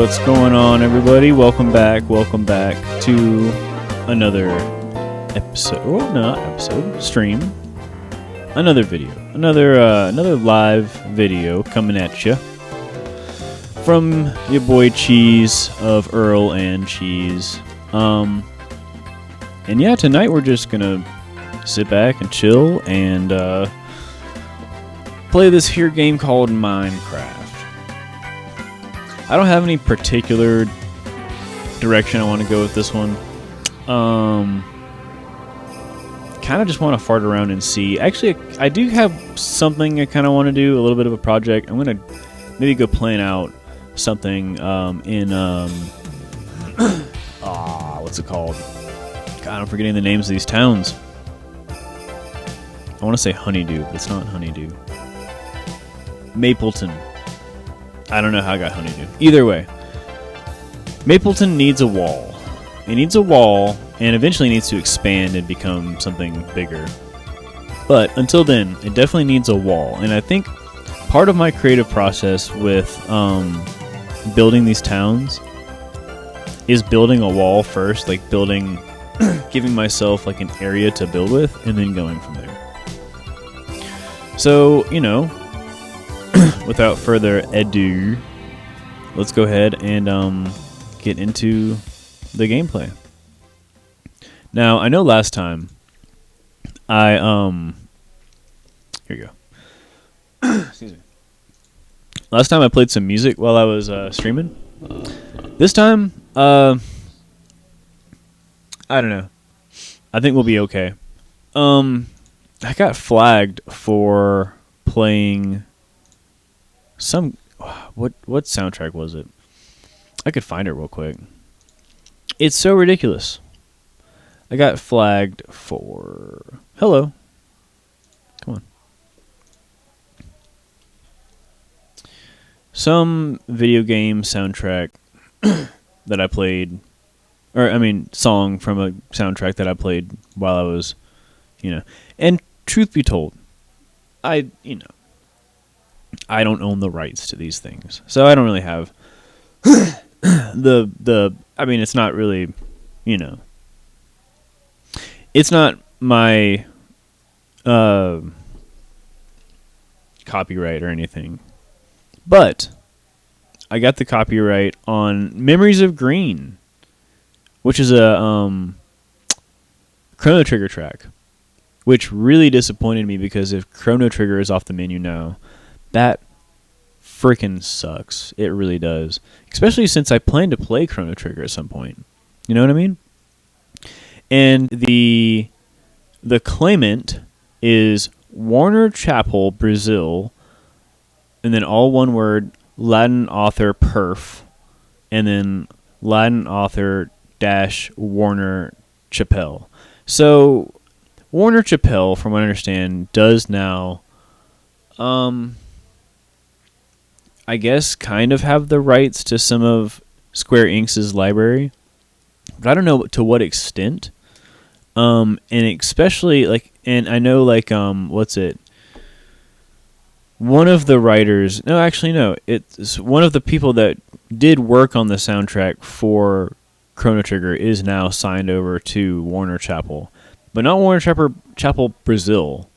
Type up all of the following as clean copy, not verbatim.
What's going on, everybody? Welcome back to another episode. Well, not episode, stream. Another video. Another live video coming at you from your boy Cheese of Earl and Cheese. And yeah, tonight we're just gonna sit back and chill and play this here game called Minecraft. I don't have any particular direction I want to go with this one. Kind of just want to fart around and see. Actually, I do have something I kind of want to do, a little bit of a project. I'm going to maybe go plan out something what's it called? God, I'm forgetting the names of these towns. I want to say Honeydew, but it's not Honeydew. Mapleton. I don't know how I got Honeydew. Either way, Mapleton needs a wall. It needs a wall, and eventually needs to expand and become something bigger. But until then, it definitely needs a wall. And I think part of my creative process with building these towns is building a wall first, like giving myself like an area to build with, and then going from there. So, without further ado, let's go ahead and get into the gameplay. Now, I know last time here you go. Excuse me. Last time I played some music while I was streaming. This time, I don't know. I think we'll be okay. I got flagged for playing some what soundtrack was it? I could find it real quick. It's so ridiculous. I got flagged for hello. Come on. Some video game soundtrack that I played, song from a soundtrack that I played while I was, and truth be told, I don't own the rights to these things, so I don't really have it's not really, it's not my copyright or anything, but I got the copyright on Memories of Green, which is a Chrono Trigger track, which really disappointed me because if Chrono Trigger is off the menu now, that freaking sucks. It really does. Especially since I plan to play Chrono Trigger at some point. You know what I mean? And the claimant is Warner Chappell, Brazil, and then all one word, Latin author perf, and then Latin author dash Warner Chappell. So Warner Chappell, from what I understand, does now I guess kind of have the rights to some of Square Enix's library, but I don't know to what extent. And especially and I know what's it? One of the writers, it's one of the people that did work on the soundtrack for Chrono Trigger is now signed over to Warner Chappell, but not Warner Chappell Brazil.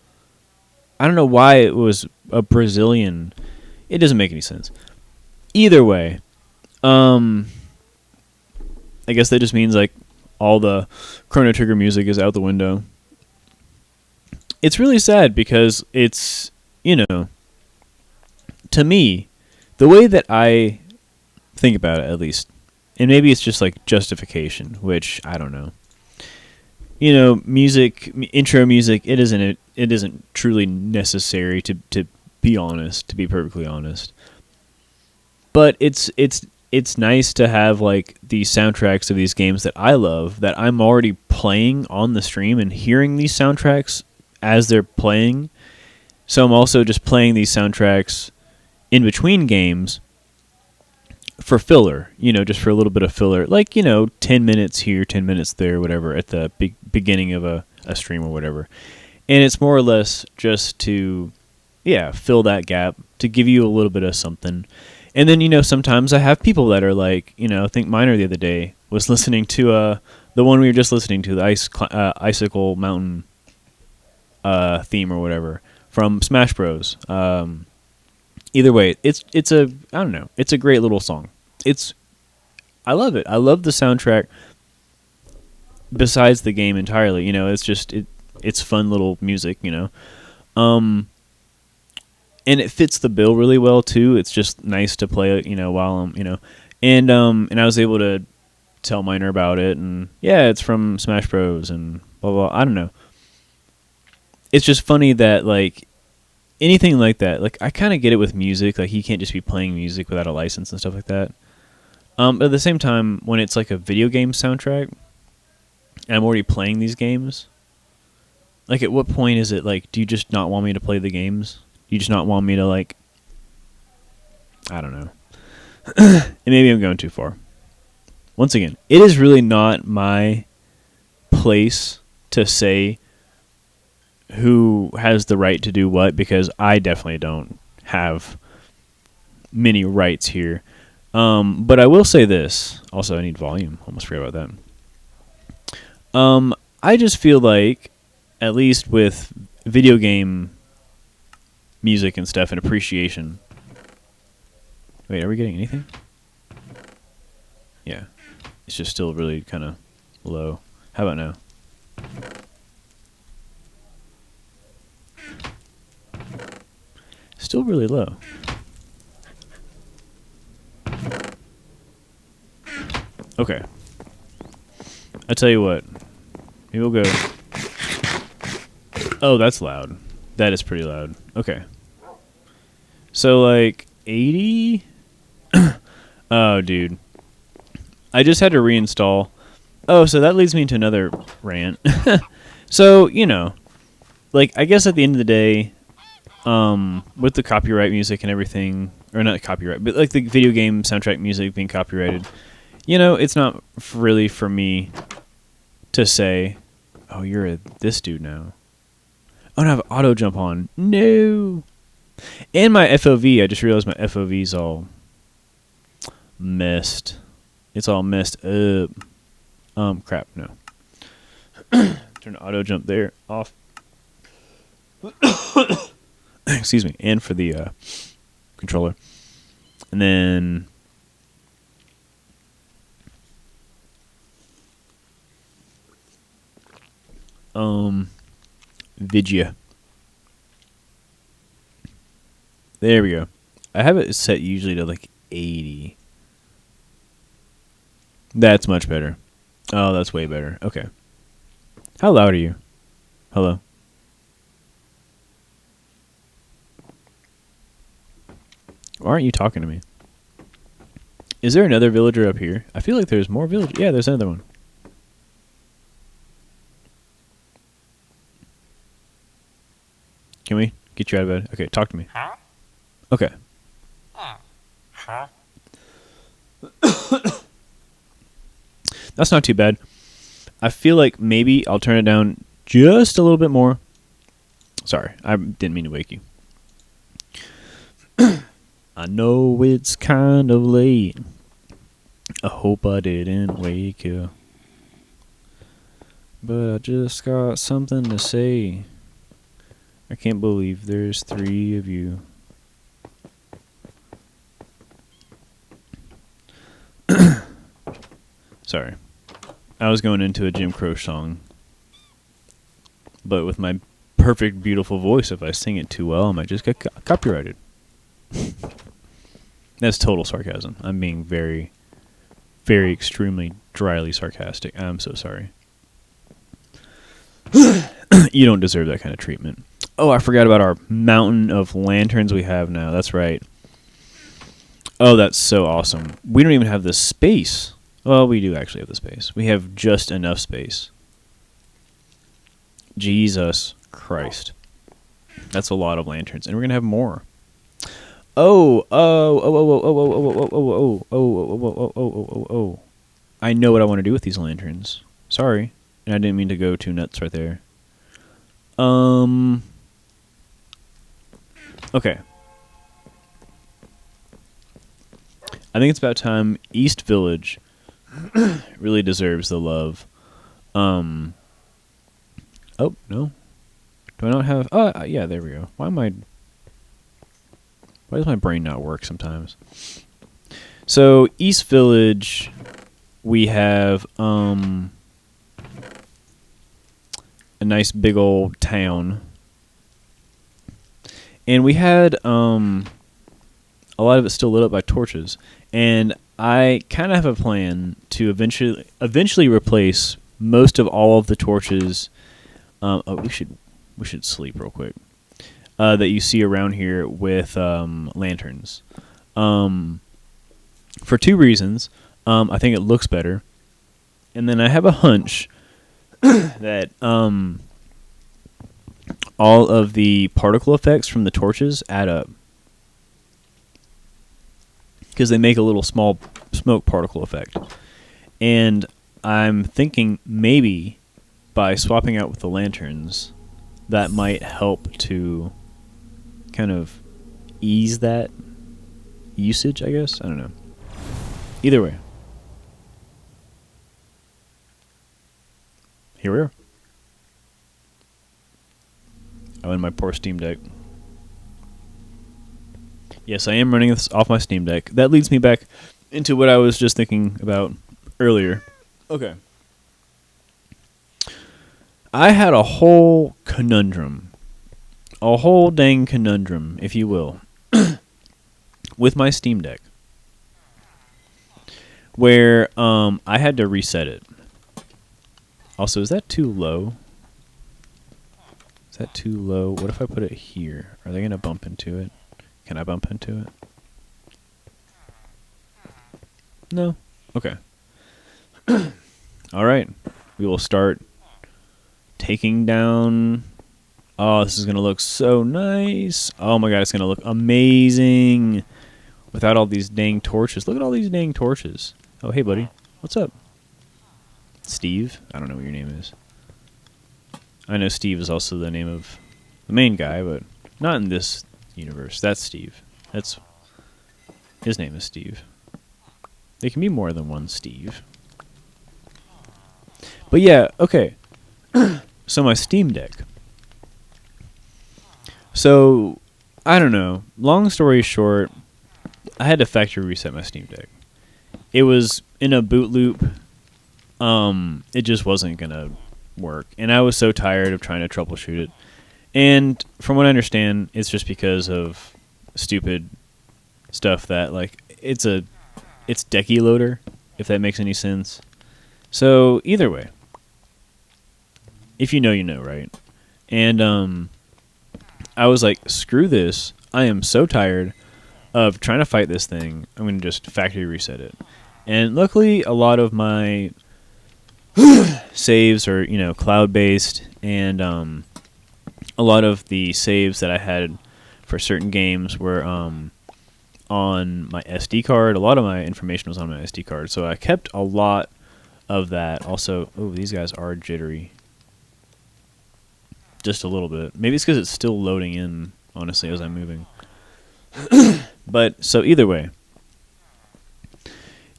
I don't know why it was a Brazilian. It doesn't make any sense. Either way, I guess that just means all the Chrono Trigger music is out the window. It's really sad because it's, to me, the way that I think about it at least, and maybe it's just justification, which I don't know. Music, intro music, it isn't truly necessary to be honest, to be perfectly honest. But it's nice to have these soundtracks of these games that I love, that I'm already playing on the stream and hearing these soundtracks as they're playing. So I'm also just playing these soundtracks in between games for filler, just for a little bit of filler, 10 minutes here, 10 minutes there, whatever, at the beginning of a stream or whatever. And it's more or less just to fill that gap, to give you a little bit of something. And then, sometimes I have people that are like, I think Miner the other day was listening to the one we were just listening to, the Icicle Mountain theme or whatever from Smash Bros. Either way, it's I don't know, it's a great little song. I love it. I love the soundtrack. Besides the game entirely, it's just it's fun little music, and it fits the bill really well too. It's just nice to play it, while I'm, and I was able to tell Miner about it, and yeah, it's from Smash Bros. And blah blah. I don't know. It's just funny that like anything like that. Like I kind of get it with music. Like you can't just be playing music without a license and stuff like that. But at the same time, when it's like a video game soundtrack, and I'm already playing these games, like at what point is it like, do you just not want me to play the games? Do you just not want me to like, I don't know. And maybe I'm going too far. Once again, it is really not my place to say who has the right to do what, because I definitely don't have many rights here. But I will say this. Also, I need volume. Almost forgot about that. I just feel like, at least with video game music and stuff and appreciation. Wait, are we getting anything? Yeah. It's just still really kind of low. How about now? Still really low. Okay. I tell you what. Maybe we'll go. Oh, that's loud. That is pretty loud. Okay. So, like, 80? Oh, dude. I just had to reinstall. Oh, so that leads me into another rant. So, like, I guess at the end of the day, with the copyright music and everything, or not copyright, but like the video game soundtrack music being copyrighted, it's not really for me to say, oh, you're this dude now. Oh, and I have auto jump on. No. And my FOV, I just realized my FOV's all messed. It's all messed up. Crap, no. Turn the auto jump there off. Excuse me. And for the controller. And then Vidya. There we go. I have it set usually to like 80. That's much better. Oh, that's way better. Okay. How loud are you? Hello? Why aren't you talking to me? Is there another villager up here? I feel like there's more villagers. Yeah, there's another one. Can we get you out of bed? Okay, talk to me. Huh? Okay. Huh? That's not too bad. I feel like maybe I'll turn it down just a little bit more. Sorry, I didn't mean to wake you. I know it's kind of late. I hope I didn't wake you. But I just got something to say. I can't believe there's 3 of you. Sorry. I was going into a Jim Croce song. But with my perfect, beautiful voice, if I sing it too well, I might just get copyrighted. That's total sarcasm. I'm being very, very extremely dryly sarcastic. I'm so sorry. You don't deserve that kind of treatment. Oh, I forgot about our mountain of lanterns we have now. That's right. Oh, that's so awesome. We don't even have the space. Well, we do actually have the space. We have just enough space. Jesus Christ. That's a lot of lanterns. And we're going to have more. Oh. I know what I want to do with these lanterns. Sorry. And I didn't mean to go too nuts right there. Okay. I think it's about time East Village really deserves the love. Oh no, do I not have? Oh yeah, there we go. Why does my brain not work sometimes? So East Village, we have a nice big old town, and we had a lot of it still lit up by torches. And I kind of have a plan to eventually replace most of all of the torches. We should sleep real quick. That you see around here with lanterns. For two reasons. I think it looks better, and then I have a hunch that all of the particle effects from the torches add up, because they make a little small smoke particle effect. And I'm thinking maybe by swapping out with the lanterns, that might help to kind of ease that usage, I guess. I don't know. Either way. Here we are. Oh, and my poor Steam Deck. Yes, I am running this off my Steam Deck. That leads me back into what I was just thinking about earlier. Okay. I had a whole conundrum. A whole dang conundrum, if you will, with my Steam Deck, where I had to reset it. Also, is that too low? Is that too low? What if I put it here? Are they going to bump into it? Can I bump into it? No? Okay. Alright. We will start taking down... Oh, this is going to look so nice. Oh my god, it's going to look amazing. Without all these dang torches. Look at all these dang torches. Oh, hey buddy. What's up? Steve? I don't know what your name is. I know Steve is also the name of the main guy, but not in this universe. That's Steve. His name is Steve. There can be more than one Steve. But yeah, okay. So my Steam Deck. So, I don't know. Long story short, I had to factory reset my Steam Deck. It was in a boot loop. It just wasn't gonna work. And I was so tired of trying to troubleshoot it. And from what I understand, it's just because of stupid stuff that, like, it's Decky Loader, if that makes any sense. So, either way. If you know, you know, right? And, I was like, screw this. I am so tired of trying to fight this thing. I'm going to just factory reset it. And luckily, a lot of my saves are, cloud-based, and a lot of the saves that I had for certain games were on my SD card. A lot of my information was on my SD card, so I kept a lot of that. Also, these guys are jittery. Just a little bit. Maybe it's because it's still loading in, honestly, as I'm moving. But, so either way.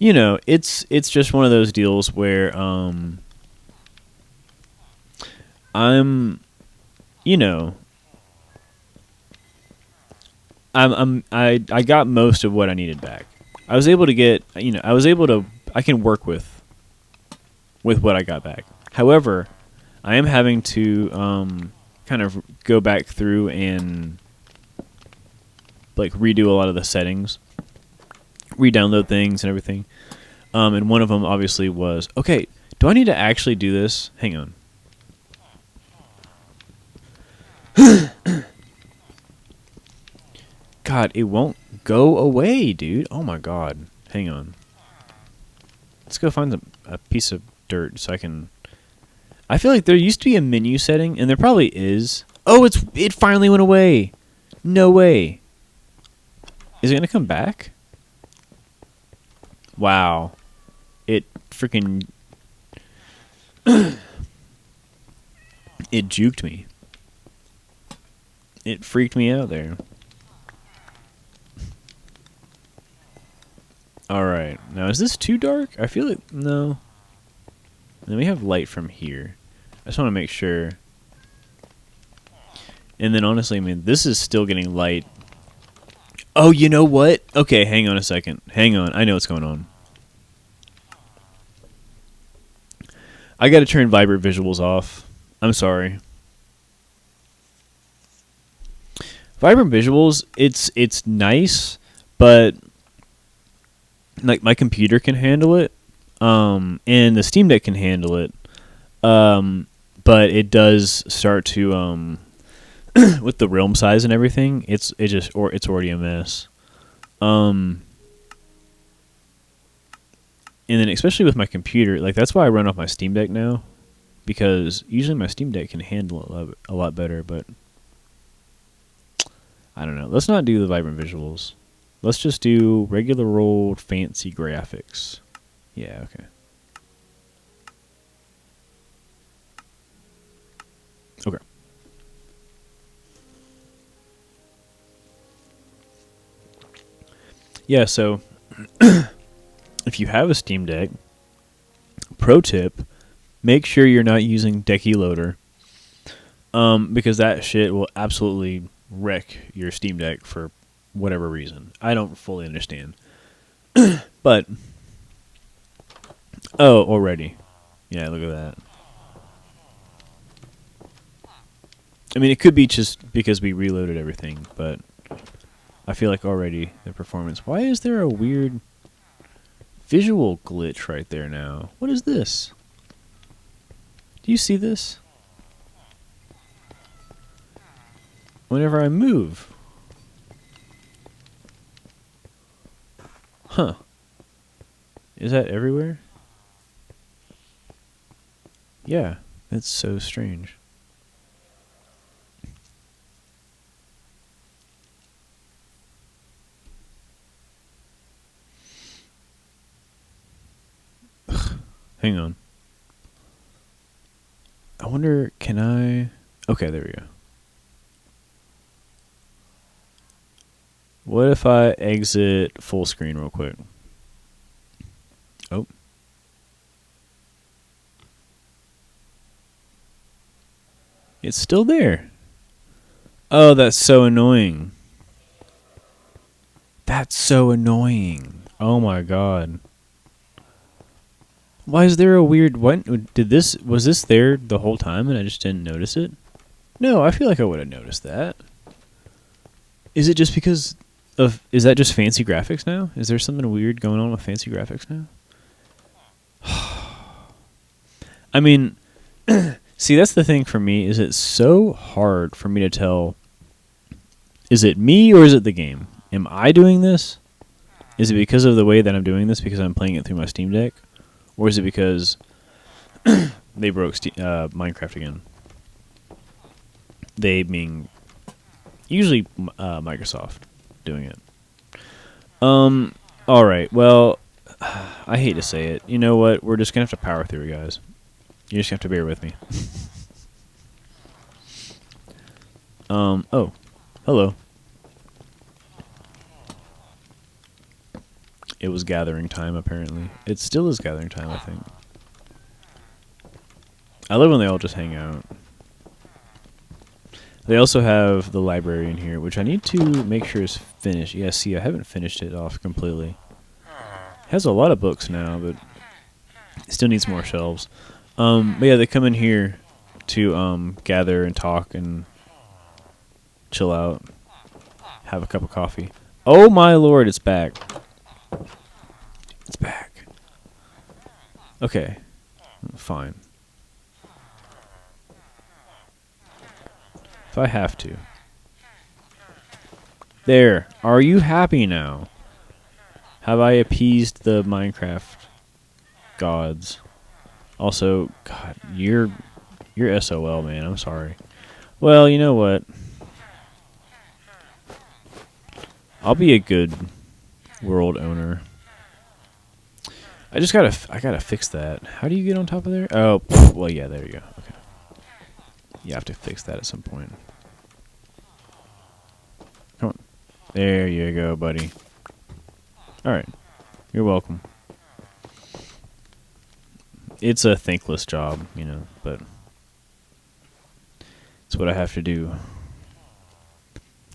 It's just one of those deals where I got most of what I needed back. I was able to get, I can work with what I got back. However, I am having to kind of go back through and like redo a lot of the settings, re-download things and everything. And one of them obviously was, okay, do I need to actually do this? Hang on. God, it won't go away, dude. Oh my god. Hang on. Let's go find a piece of dirt so I can... I feel like there used to be a menu setting, and there probably is. Oh, it finally went away. No way. Is it going to come back? Wow. It freaking... it juked me. It freaked me out there. Alright. Now, is this too dark? I feel like... No. And then we have light from here. I just want to make sure. And then, honestly, I mean, this is still getting light. Oh, you know what? Okay, hang on a second. Hang on. I know what's going on. I got to turn vibrant visuals off. I'm sorry. Vibrant visuals, it's nice, but like my computer can handle it, and the Steam Deck can handle it, but it does start to with the realm size and everything. It's already a mess. And then especially with my computer, like that's why I run off my Steam Deck now, because usually my Steam Deck can handle it a lot better, but I don't know. Let's not do the vibrant visuals. Let's just do regular old fancy graphics. Yeah, okay. Okay. Yeah, so if you have a Steam Deck, pro tip, make sure you're not using Decky Loader, because that shit will absolutely wreck your Steam Deck for whatever reason. I don't fully understand. But, oh, already. Yeah, look at that. I mean, it could be just because we reloaded everything, but I feel like already the performance... Why is there a weird visual glitch right there now? What is this? Do you see this? Whenever I move. Huh. Is that everywhere? Yeah, that's so strange. Hang on. I wonder, can I... Okay, there we go. What if I exit full screen real quick? Oh. It's still there. Oh, that's so annoying. That's so annoying. Oh my god. Why is there a weird... What? Was this there the whole time and I just didn't notice it? No, I feel like I would have noticed that. Is it just because of... Is that just fancy graphics now? Is there something weird going on with fancy graphics now? I mean... See, that's the thing for me, is it's so hard for me to tell... Is it me or is it the game? Am I doing this? Is it because of the way that I'm doing this because I'm playing it through my Steam Deck? Or is it because they broke Minecraft again? They being usually Microsoft doing it. Alright, well, I hate to say it. You know what? We're just going to have to power through, guys. You just have to bear with me. Oh. Hello. It was gathering time, apparently. It still is gathering time, I think. I love when they all just hang out. They also have the library in here, which I need to make sure is finished. Yeah, see, I haven't finished it off completely. It has a lot of books now, but it still needs more shelves. But yeah, they come in here to gather and talk and chill out. Have a cup of coffee. Oh my lord, it's back. It's back. Okay. Fine. If I have to. There. Are you happy now? Have I appeased the Minecraft gods? Also, God, you're SOL, man. I'm sorry. Well, you know what? I'll be a good world owner. I gotta fix that. How do you get on top of there? Oh, well, yeah, there you go. Okay. You have to fix that at some point. Come on. There you go, buddy. Alright. You're welcome. It's a thankless job, but it's what I have to do.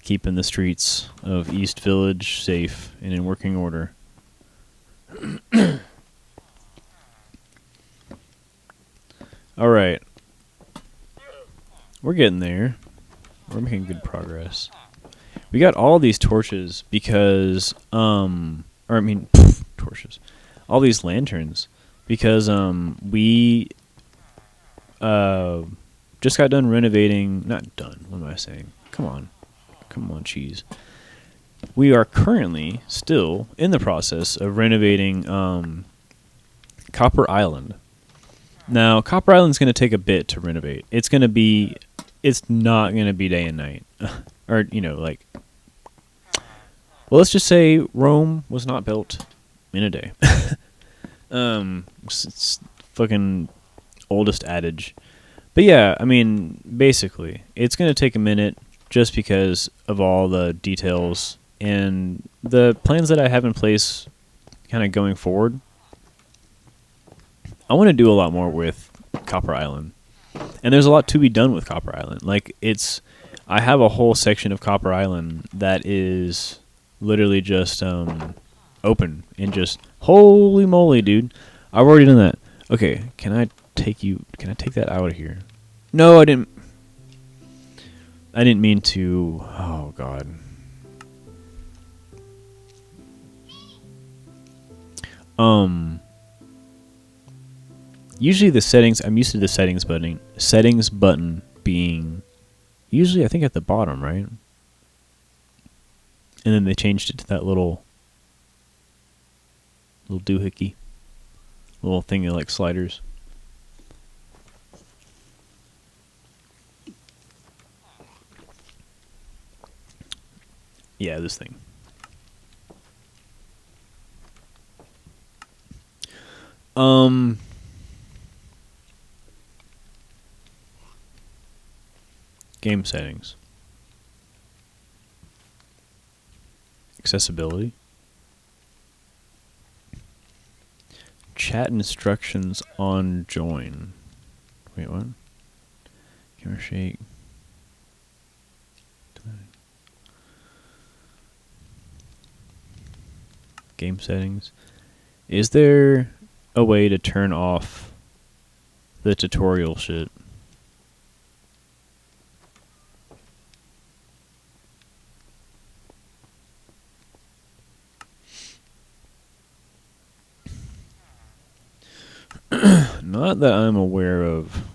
Keeping the streets of East Village safe and in working order. All right. We're getting there. We're making good progress. We got all these torches because, torches. All these lanterns because, we, just got done renovating. Not done. What am I saying? Come on, cheese. We are currently still in the process of renovating, Copper Island. Now, Copper Island's going to take a bit to renovate. It's not going to be day and night. Or, let's just say Rome was not built in a day. It's fucking oldest adage. But yeah, I mean, basically, it's going to take a minute just because of all the details and the plans that I have in place kind of going forward. I want to do a lot more with Copper Island. And there's a lot to be done with Copper Island. I have a whole section of Copper Island that is literally just open and just, holy moly, dude. I've already done that. Okay, can I take that out of here? No, I didn't mean to. Oh, God. Usually the settings, I'm used to the settings button being usually, I think, at the bottom, right? And then they changed it to that little doohickey. Little thing like sliders. Yeah, this thing. Game settings. Accessibility. Chat instructions on join. Wait, what? Camera shake. Game settings. Is there a way to turn off the tutorial shit? Not that I'm aware of.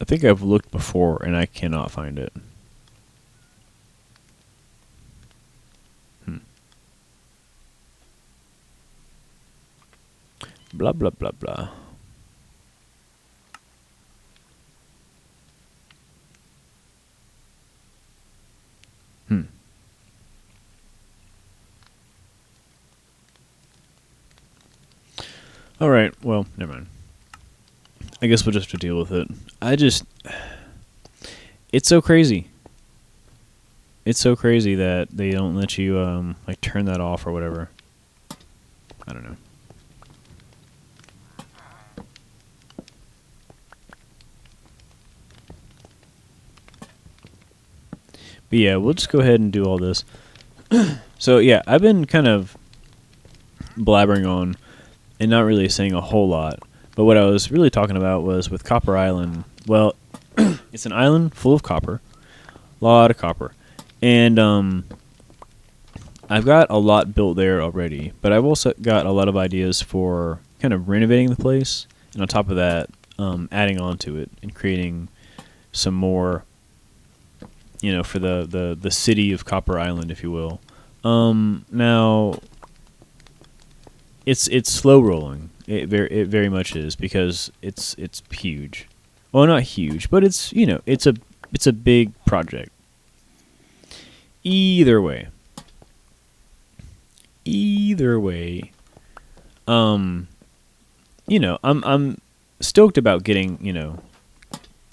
I think I've looked before and I cannot find it. Blah, blah, blah, blah. Alright, well, never mind. I guess we'll just have to deal with it. It's so crazy. It's so crazy that they don't let you, turn that off or whatever. I don't know. But yeah, we'll just go ahead and do all this. So yeah, I've been kind of blabbering on and not really saying a whole lot. But what I was really talking about was with Copper Island. Well, it's an island full of copper. A lot of copper. And I've got a lot built there already. But I've also got a lot of ideas for kind of renovating the place. And on top of that, adding on to it and creating some more, for the city of Copper Island, if you will. Now, it's slow rolling. It very much is because it's huge. Well, not huge, but it's it's a big project. Either way, I'm stoked about getting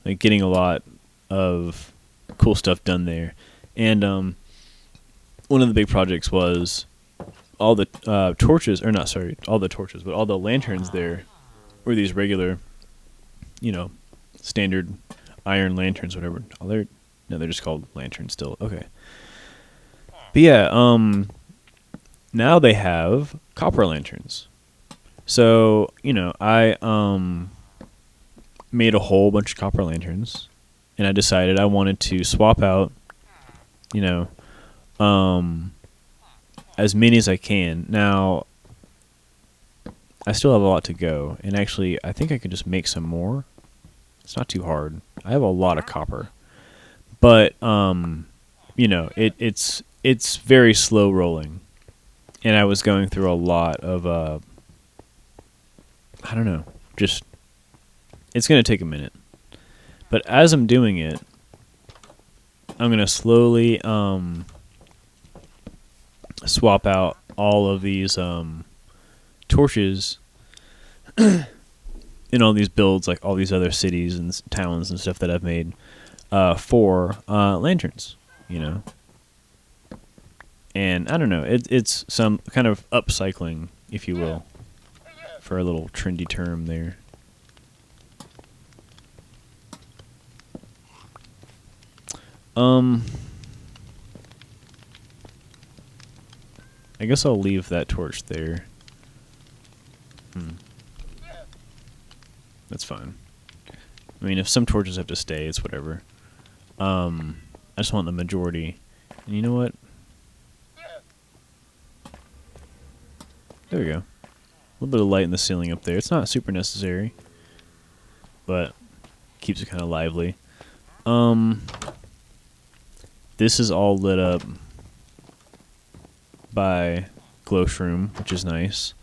getting a lot of cool stuff done there, and one of the big projects was all the torches, or not, sorry, all the torches, but all the lanterns there were these regular, you know, standard iron lanterns, whatever. Oh, they're just called lanterns still. Okay. But yeah, now they have copper lanterns. So, you know, I made a whole bunch of copper lanterns, and I decided I wanted to swap out, you know, as many as I can. Now, I still have a lot to go, and actually, I think I could just make some more. It's not too hard. I have a lot of copper, but you know, it's very slow rolling, and I was going through a lot of I don't know, just it's gonna take a minute. But as I'm doing it, I'm gonna slowly swap out all of these torches in all these builds, like all these other cities and towns and stuff that I've made for lanterns, you know. And I don't know, it's some kind of upcycling, if you will, for a little trendy term there. I guess I'll leave that torch there. That's fine. I mean, if some torches have to stay, it's whatever. I just want the majority. And you know what? There we go. A little bit of light in the ceiling up there. It's not super necessary, but keeps it kind of lively. This is all lit up by glow shroom, which is nice.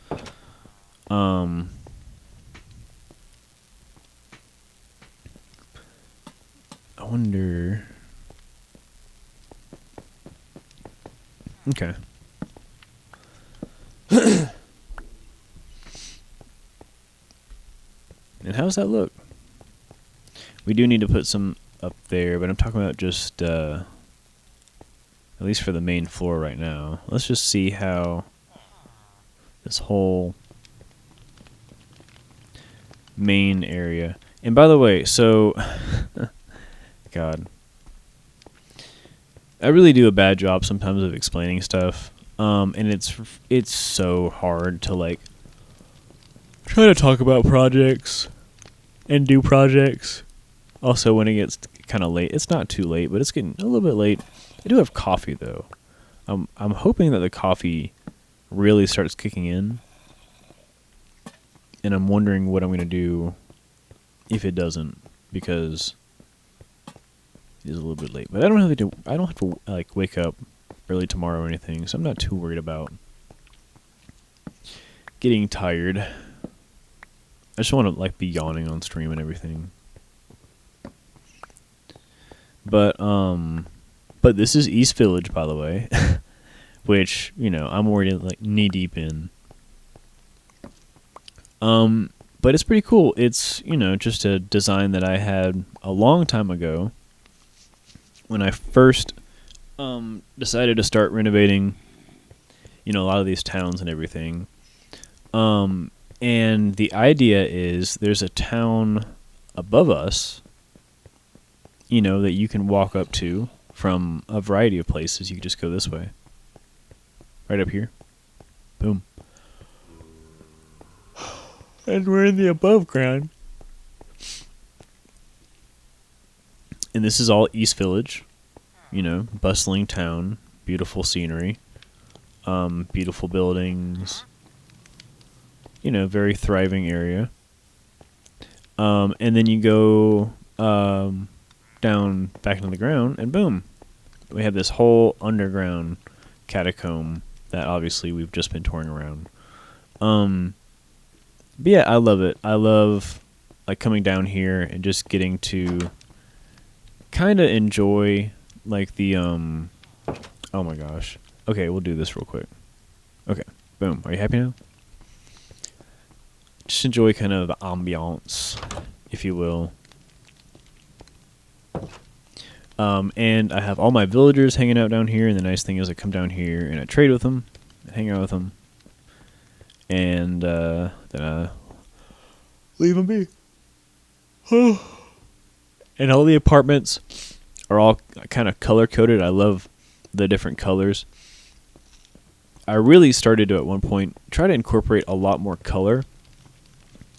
I wonder. Okay. And how does that look? We do need to put some up there, but I'm talking about just at least for the main floor right now. Let's just see how this whole main area. And by the way, so God, I really do a bad job sometimes of explaining stuff, and it's so hard to like try to talk about projects and do projects. Also, when it gets kind of late, it's not too late, but it's getting a little bit late. I do have coffee though. I'm hoping that the coffee really starts kicking in, and I'm wondering what I'm gonna do if it doesn't, because it is a little bit late. But I don't have to like wake up early tomorrow or anything, so I'm not too worried about getting tired. I just want to like be yawning on stream and everything. But this is East Village, by the way, which, you know, I'm already like knee deep in. But it's pretty cool. It's, you know, just a design that I had a long time ago when I first decided to start renovating, you know, a lot of these towns and everything. And the idea is there's a town above us, you know, that you can walk up to from a variety of places. You can just go this way. Right up here. Boom. And we're in the above ground. And this is all East Village. You know, bustling town, beautiful scenery, beautiful buildings. You know, very thriving area. And then you go down back into the ground, and boom, we have this whole underground catacomb that obviously we've just been touring around. But yeah, I love it. I love like coming down here and just getting to kind of enjoy like the oh my gosh. Okay, we'll do this real quick. Okay, boom. Are you happy now? Just enjoy kind of the ambiance, if you will. And I have all my villagers hanging out down here, and the nice thing is I come down here and I trade with them, hang out with them, and then I leave them be. And all the apartments are all kind of color-coded. I love the different colors. I really started to, at one point, try to incorporate a lot more color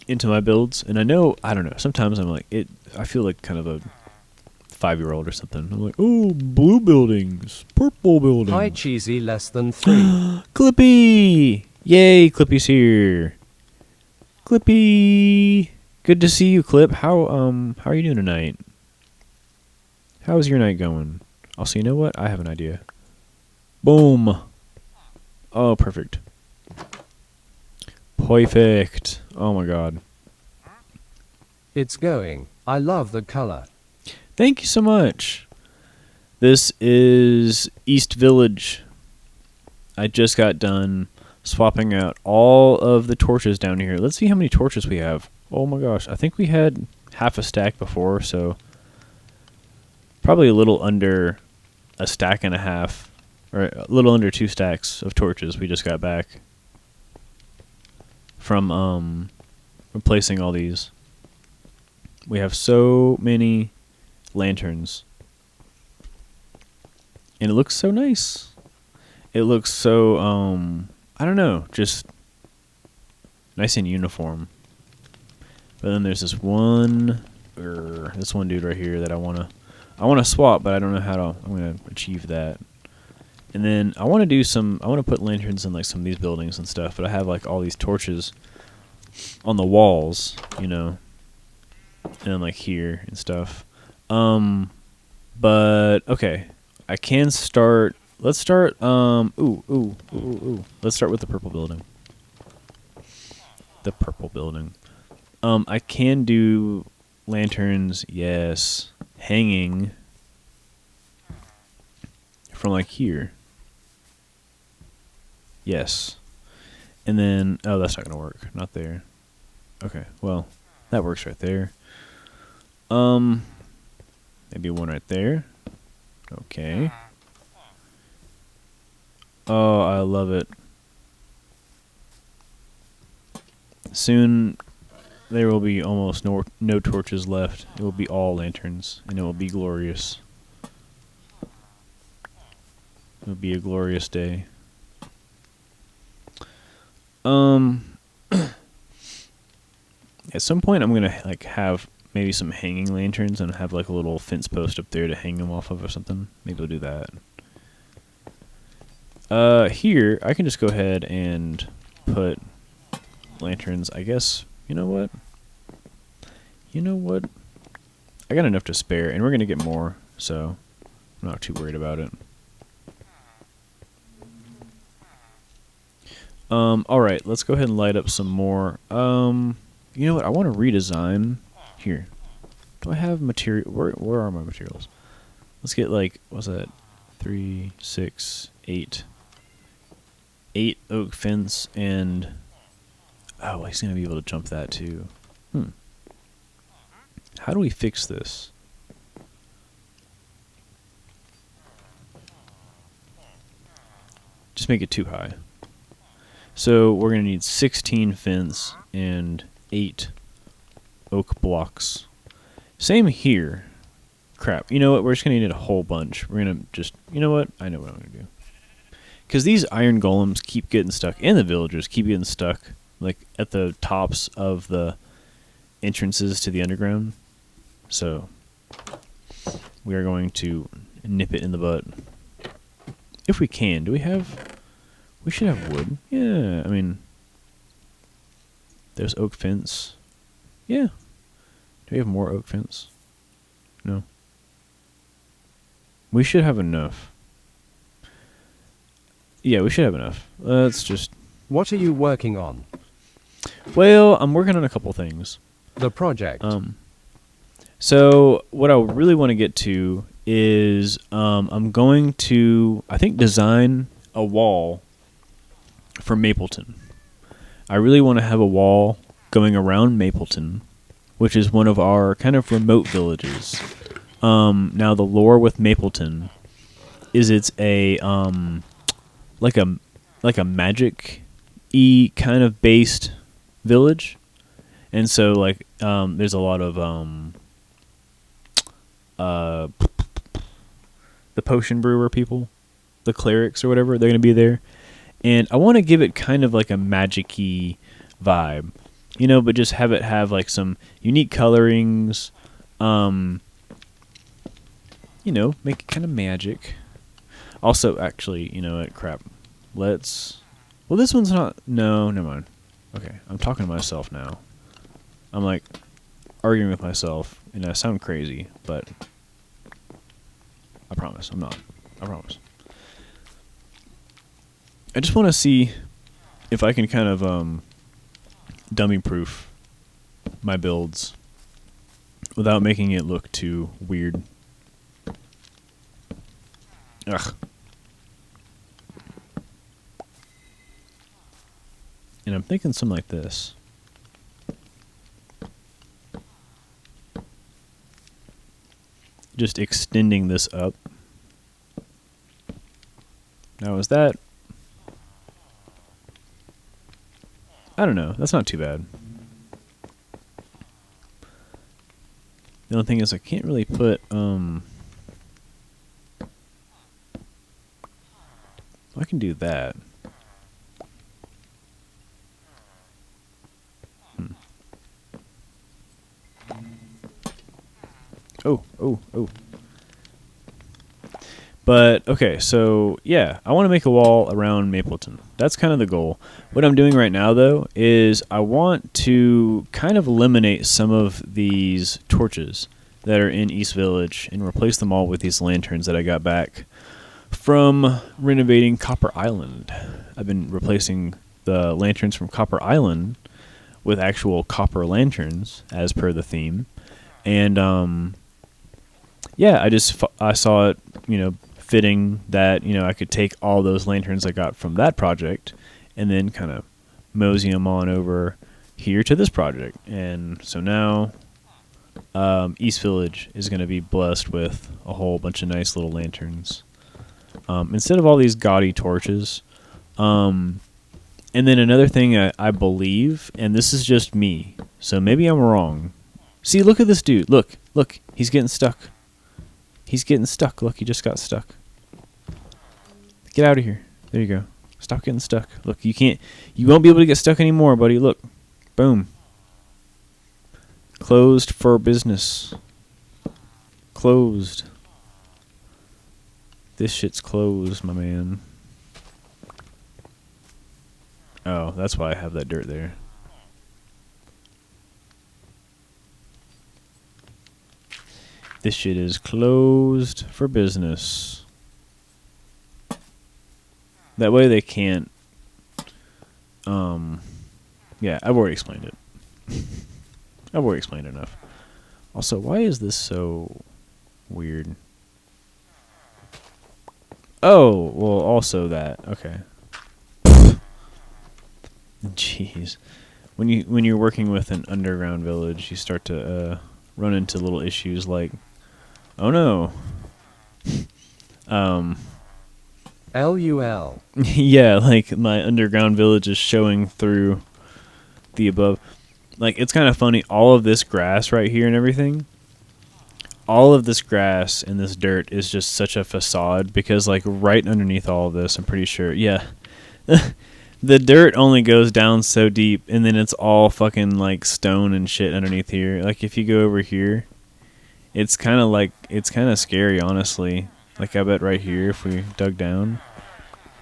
into my builds. And I don't know, sometimes I'm like, I feel like kind of a 5-year-old or something. I'm like, oh, blue buildings, purple buildings. Hi, cheesy less than 3. Clippy! Yay, Clippy's here. Clippy! Good to see you, Clip. How are you doing tonight? How's your night going? Also, you know what? I have an idea. Boom! Oh, perfect. Perfect. Oh my god. It's going. I love the color. Thank you so much. This is East Village. I just got done swapping out all of the torches down here. Let's see how many torches we have. Oh my gosh. I think we had half a stack before, so probably a little under a stack and a half, or a little under 2 stacks of torches we just got back from replacing all these. We have so many lanterns, and it looks so nice. It looks so I don't know, just nice and uniform. But then there's this one dude right here that I wanna swap, but I don't know how I'm gonna achieve that. And then I want to put lanterns in like some of these buildings and stuff, but I have like all these torches on the walls, you know, and like here and stuff. But okay, I can start. Let's start. Let's start with the purple building. The purple building. I can do lanterns, yes, hanging from like here. Yes. And then, oh, that's not going to work. Not there. Okay, well, that works right there. Maybe one right there. Okay. Oh, I love it. Soon there will be almost no torches left. It will be all lanterns, and it will be glorious. It will be a glorious day. At some point I'm gonna like have maybe some hanging lanterns and have like a little fence post up there to hang them off of or something. Maybe we'll do that. Here I can just go ahead and put lanterns, I guess. You know what? I got enough to spare, and we're gonna get more, so I'm not too worried about it. Alright, let's go ahead and light up some more. You know what? I want to redesign. Here. Do I have material? Where are my materials? Let's get like, what's that? 3, 6, 8. 8 oak fence and... Oh, he's going to be able to jump that too. How do we fix this? Just make it too high. So we're going to need 16 fence and 8 oak blocks. Same here. Crap. You know what? We're just going to need a whole bunch. We're going to just... You know what? I know what I'm going to do. Because these iron golems keep getting stuck, and the villagers keep getting stuck, like, at the tops of the entrances to the underground. So, we are going to nip it in the butt. If we can. Do we have... We should have wood. Yeah, I mean... There's oak fence. Yeah. Do we have more oak fence? No. We should have enough. Yeah, we should have enough. Let's just... What are you working on? Well, I'm working on a couple things. The project. So, what I really want to get to is I'm going to, I think, design a wall for Mapleton. I really want to have a wall going around Mapleton, which is one of our kind of remote villages. Now the lore with Mapleton is it's a like a magic y kind of based village, and so like there's a lot of the potion brewer people, the clerics or whatever, they're gonna be there, and I want to give it kind of like a magic-y vibe, but just have it have like some unique colorings, make it kind of magic. Also, actually, crap. Well, this one's not. No, never mind. Okay, I'm talking to myself now. I'm like arguing with myself, and I sound crazy, but I promise I'm not. I promise. I just want to see if I can kind of dummy-proof my builds without making it look too weird. Ugh. And I'm thinking something like this. Just extending this up. Now is that... I don't know. That's not too bad. The only thing is I can't really put... I can do that. Oh. But, okay, so, yeah, I want to make a wall around Mapleton. That's kind of the goal. What I'm doing right now, though, is I want to kind of eliminate some of these torches that are in East Village and replace them all with these lanterns that I got back from renovating Copper Island. I've been replacing the lanterns from Copper Island with actual copper lanterns, as per the theme. And, yeah, I saw it, fitting that, I could take all those lanterns I got from that project and then kind of mosey them on over here to this project. And so now East Village is going to be blessed with a whole bunch of nice little lanterns. Instead of all these gaudy torches. And then another thing I believe, and this is just me, so maybe I'm wrong. See, look at this dude. Look, he's getting stuck. Look, he just got stuck. Get out of here. There you go. Stop getting stuck. Look, you won't be able to get stuck anymore, buddy. Look. Boom. Closed for business. Closed. This shit's closed, my man. Oh, that's why I have that dirt there. This shit is closed for business. That way they can't... yeah, I've already explained it. I've already explained enough. Also, why is this so weird? Oh, well, also that. Okay. Jeez. When you're working with an underground village, you start to run into little issues like, oh no. LUL. Yeah, like my underground village is showing through the above. Like, it's kind of funny, all of this grass right here and everything, all of this grass and this dirt is just such a facade because, like, right underneath all of this, I'm pretty sure, yeah, the dirt only goes down so deep, and then it's all fucking, like, stone and shit underneath here. Like, if you go over here, it's kind of scary, honestly. Like, I bet right here, if we dug down,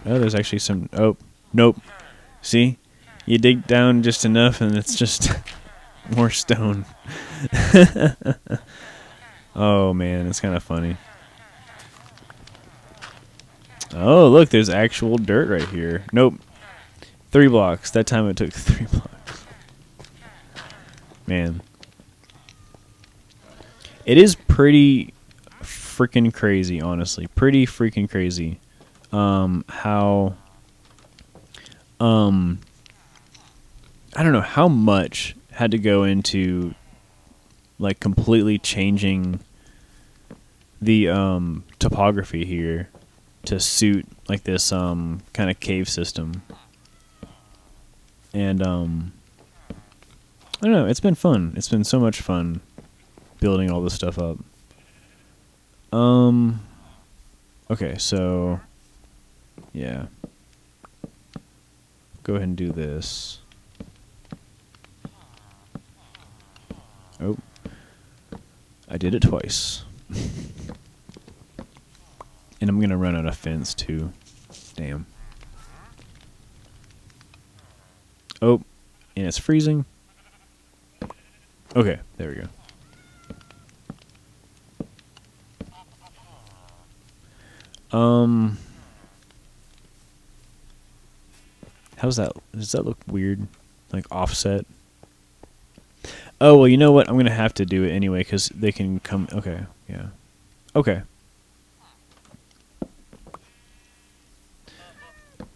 oh, there's actually some, oh, nope, see? You dig down just enough, and it's just more stone. Oh, man, it's kind of funny. Oh, look, there's actual dirt right here. Nope. 3 blocks. That time it took 3 blocks. Man. It is pretty freaking crazy, honestly. Pretty freaking crazy. How... I don't know how much had to go into, like, completely changing the topography here to suit like this kind of cave system. And I don't know, it's been fun. It's been so much fun building all this stuff up. Okay, so yeah. Go ahead and do this. Oh. I did it twice. And I'm gonna run out of fence too. Damn. Oh, and it's freezing. Okay, there we go. How's that? Does that look weird? Like offset? Oh, well, you know what? I'm going to have to do it anyway because they can come. Okay, yeah. Okay.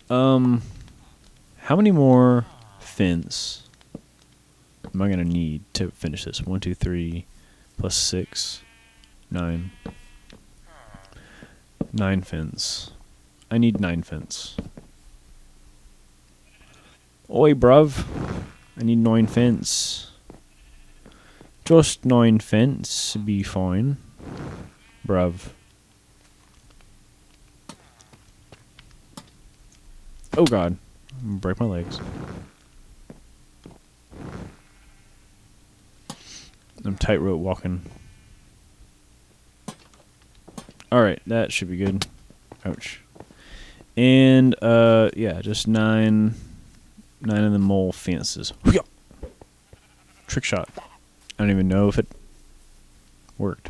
How many more fence am I going to need to finish this? 1, 2, 3, plus 6, 9. 9 fence. I need 9 fence. Oi, bruv. I need 9 fence. Just 9 fence be fine. Bruv. Oh god. I'm gonna break my legs. I'm tightrope walking. Alright, that should be good. Ouch. And, yeah, just 9 of the mole fences. Trick shot. I don't even know if it worked.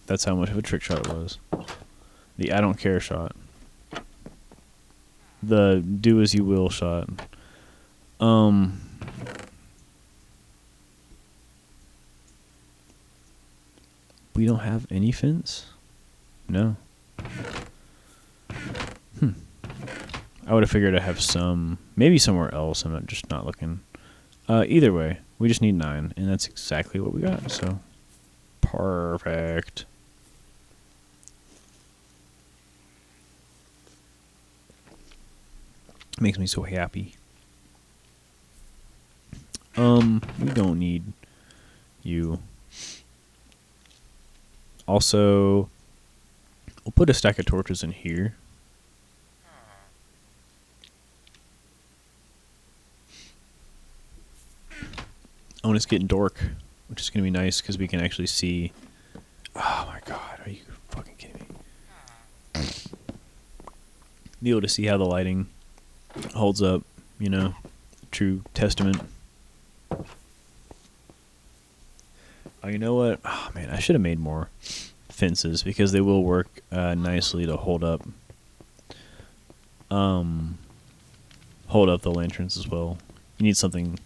That's how much of a trick shot it was. The I don't care shot. The do as you will shot. We don't have any fence? No. I would have figured I'd have some, maybe somewhere else. I'm not looking. Either way, we just need 9, and that's exactly what we got. So, perfect. Makes me so happy. We don't need you. Also, we'll put a stack of torches in here. Oh, and it's getting dark, which is going to be nice because we can actually see. Oh my god, are you fucking kidding me? Be able to see how the lighting holds up, you know, true testament. Oh, you know what? Oh man, I should have made more fences because they will work nicely to hold up the lanterns as well. You need something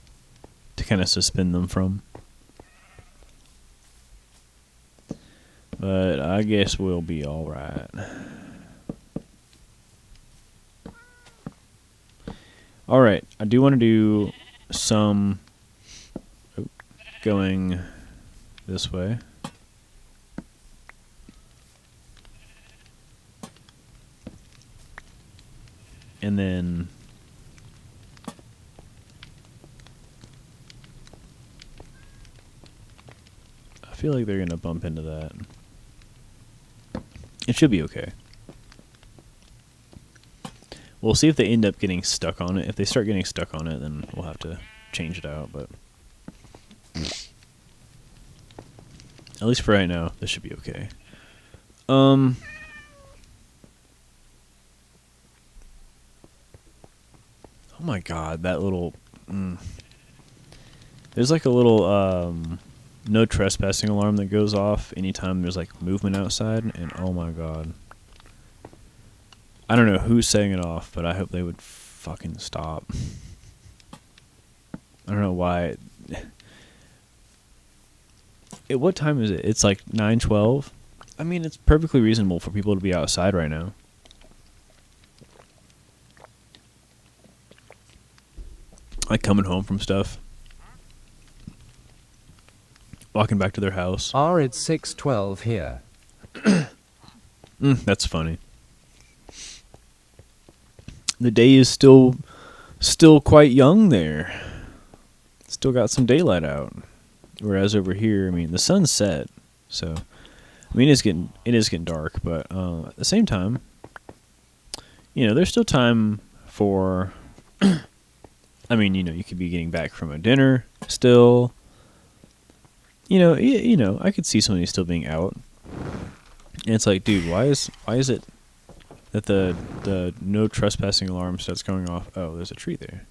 to kind of suspend them from. But I guess we'll be alright. Alright, I do want to do some going this way. And then I feel like they're going to bump into that. It should be okay. We'll see if they end up getting stuck on it. If they start getting stuck on it, then we'll have to change it out. But at least for right now, this should be okay. Oh my god, that little... There's like a little no trespassing alarm that goes off anytime there's like movement outside, and oh my god. I don't know who's setting it off, but I hope they would fucking stop. I don't know why. What time is it? It's like 9:12. I mean, it's perfectly reasonable for people to be outside right now. Like coming home from stuff. Walking back to their house. It's 6:12 here. That's funny. The day is still quite young there. Still got some daylight out. Whereas over here, I mean, the sun's set, so I mean, it is getting dark, but at the same time, there's still time for. I mean, you could be getting back from a dinner still. I could see somebody still being out, and it's like, dude, why is it that the no trespassing alarm starts going off? Oh, there's a tree there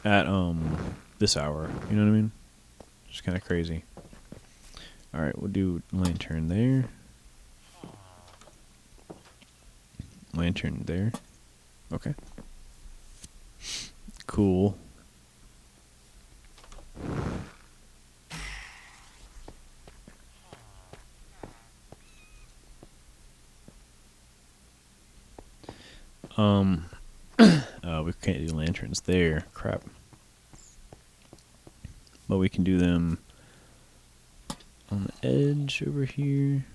at this hour. You know what I mean? Just kind of crazy. All right, we'll do lantern there. Lantern there. Okay. Cool. We can't do lanterns there. Crap. But we can do them on the edge over here.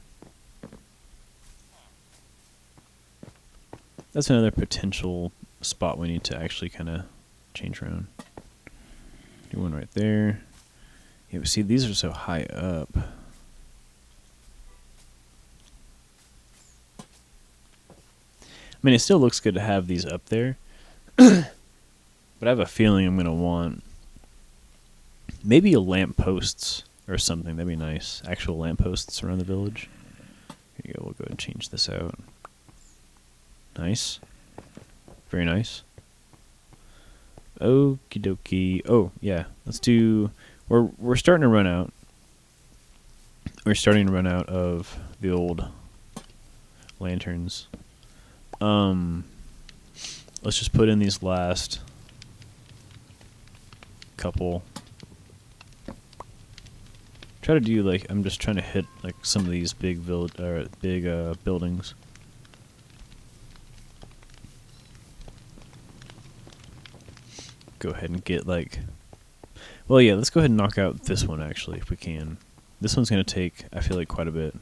That's another potential spot we need to actually kind of change around. Do one right there. Yeah, but see, these are so high up. I mean, it still looks good to have these up there. But I have a feeling I'm going to want maybe a lampposts or something. That'd be nice. Actual lampposts around the village. Here you go. We'll go ahead and change this out. Nice. Very nice. Okie dokie. Oh, yeah. Let's do... We're starting to run out. We're starting to run out of the old lanterns. Let's just put in these last couple. Try to do I'm just trying to hit some of these big buildings. Go ahead and get well, yeah, let's go ahead and knock out this one actually if we can. This one's gonna take, I feel like, quite a bit.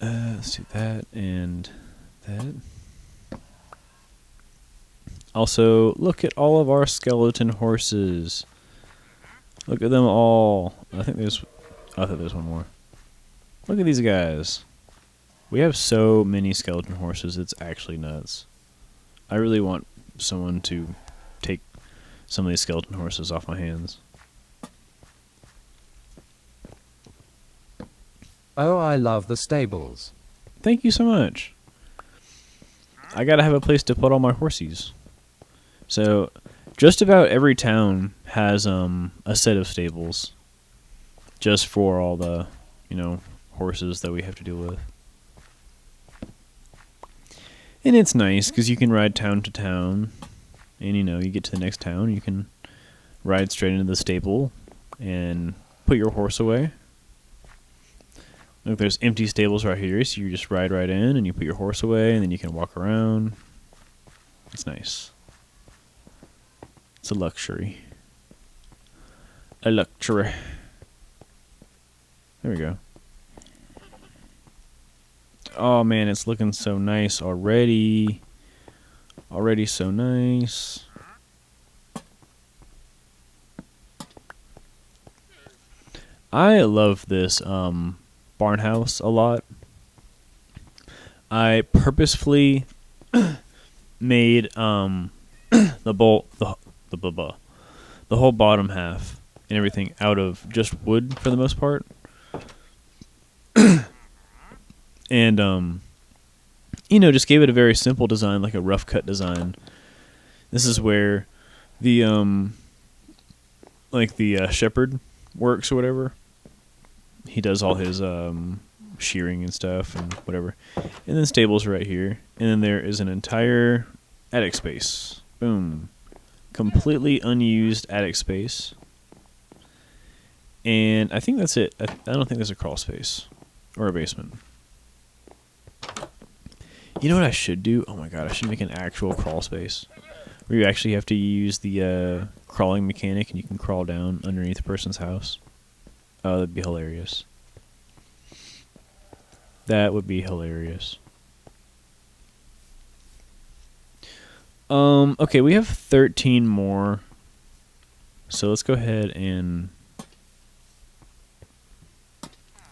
Let's do that and that. Also, look at all of our skeleton horses. Look at them all. I thought there's one more. Look at these guys. We have so many skeleton horses, it's actually nuts. I really want someone to take some of these skeleton horses off my hands. Oh, I love the stables. Thank you so much. I gotta have a place to put all my horsies. So, just about every town has a set of stables, just for all the, horses that we have to deal with. And it's nice because you can ride town to town, and you get to the next town, you can ride straight into the stable and put your horse away. Look, there's empty stables right here, so you just ride right in and you put your horse away, and then you can walk around. It's nice. It's a luxury. A luxury. There we go. Oh man, it's looking so nice already. Already so nice. I love this barn house a lot. I purposefully made the whole bottom half and everything out of just wood for the most part. And just gave it a very simple design, like a rough cut design. This is where the shepherd works or whatever. He does all his shearing and stuff and whatever. And then stables right here. And then there is an entire attic space. Boom. Completely unused attic space. And I think that's it. I don't think there's a crawl space or a basement. You know what I should do? Oh my god, I should make an actual crawl space where you actually have to use the crawling mechanic and you can crawl down underneath a person's house. Oh, that'd be hilarious. That would be hilarious. Okay, we have 13 more. So let's go ahead and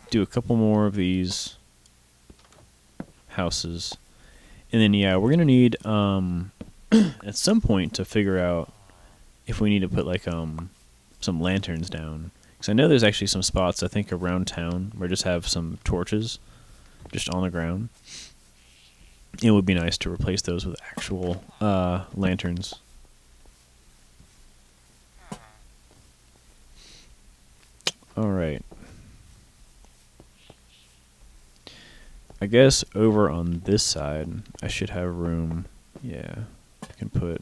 do a couple more of these houses. And then, yeah, we're going to need, at some point to figure out if we need to put, like, some lanterns down. Because I know there's actually some spots, I think, around town where just have some torches just on the ground. It would be nice to replace those with actual lanterns. Alright. I guess over on this side, I should have room. Yeah, I can put,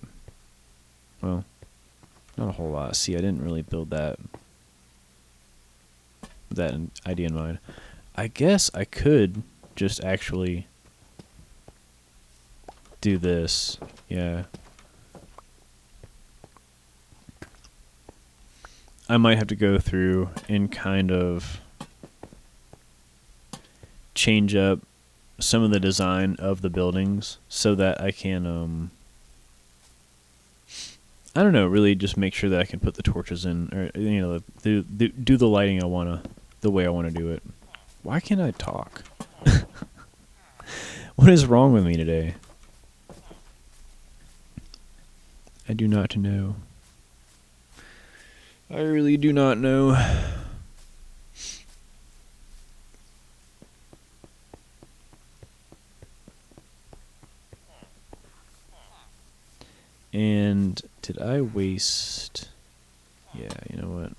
well, not a whole lot. See, I didn't really build that with that idea in mind. I guess I could just actually do this. Yeah. I might have to go through and kind of change up some of the design of the buildings so that I can I don't know, really just make sure that I can put the torches in, or do the lighting the way I wanna do it. Why can't I talk? What is wrong with me today? I do not know. I really do not know. And did I waste? Yeah, you know what?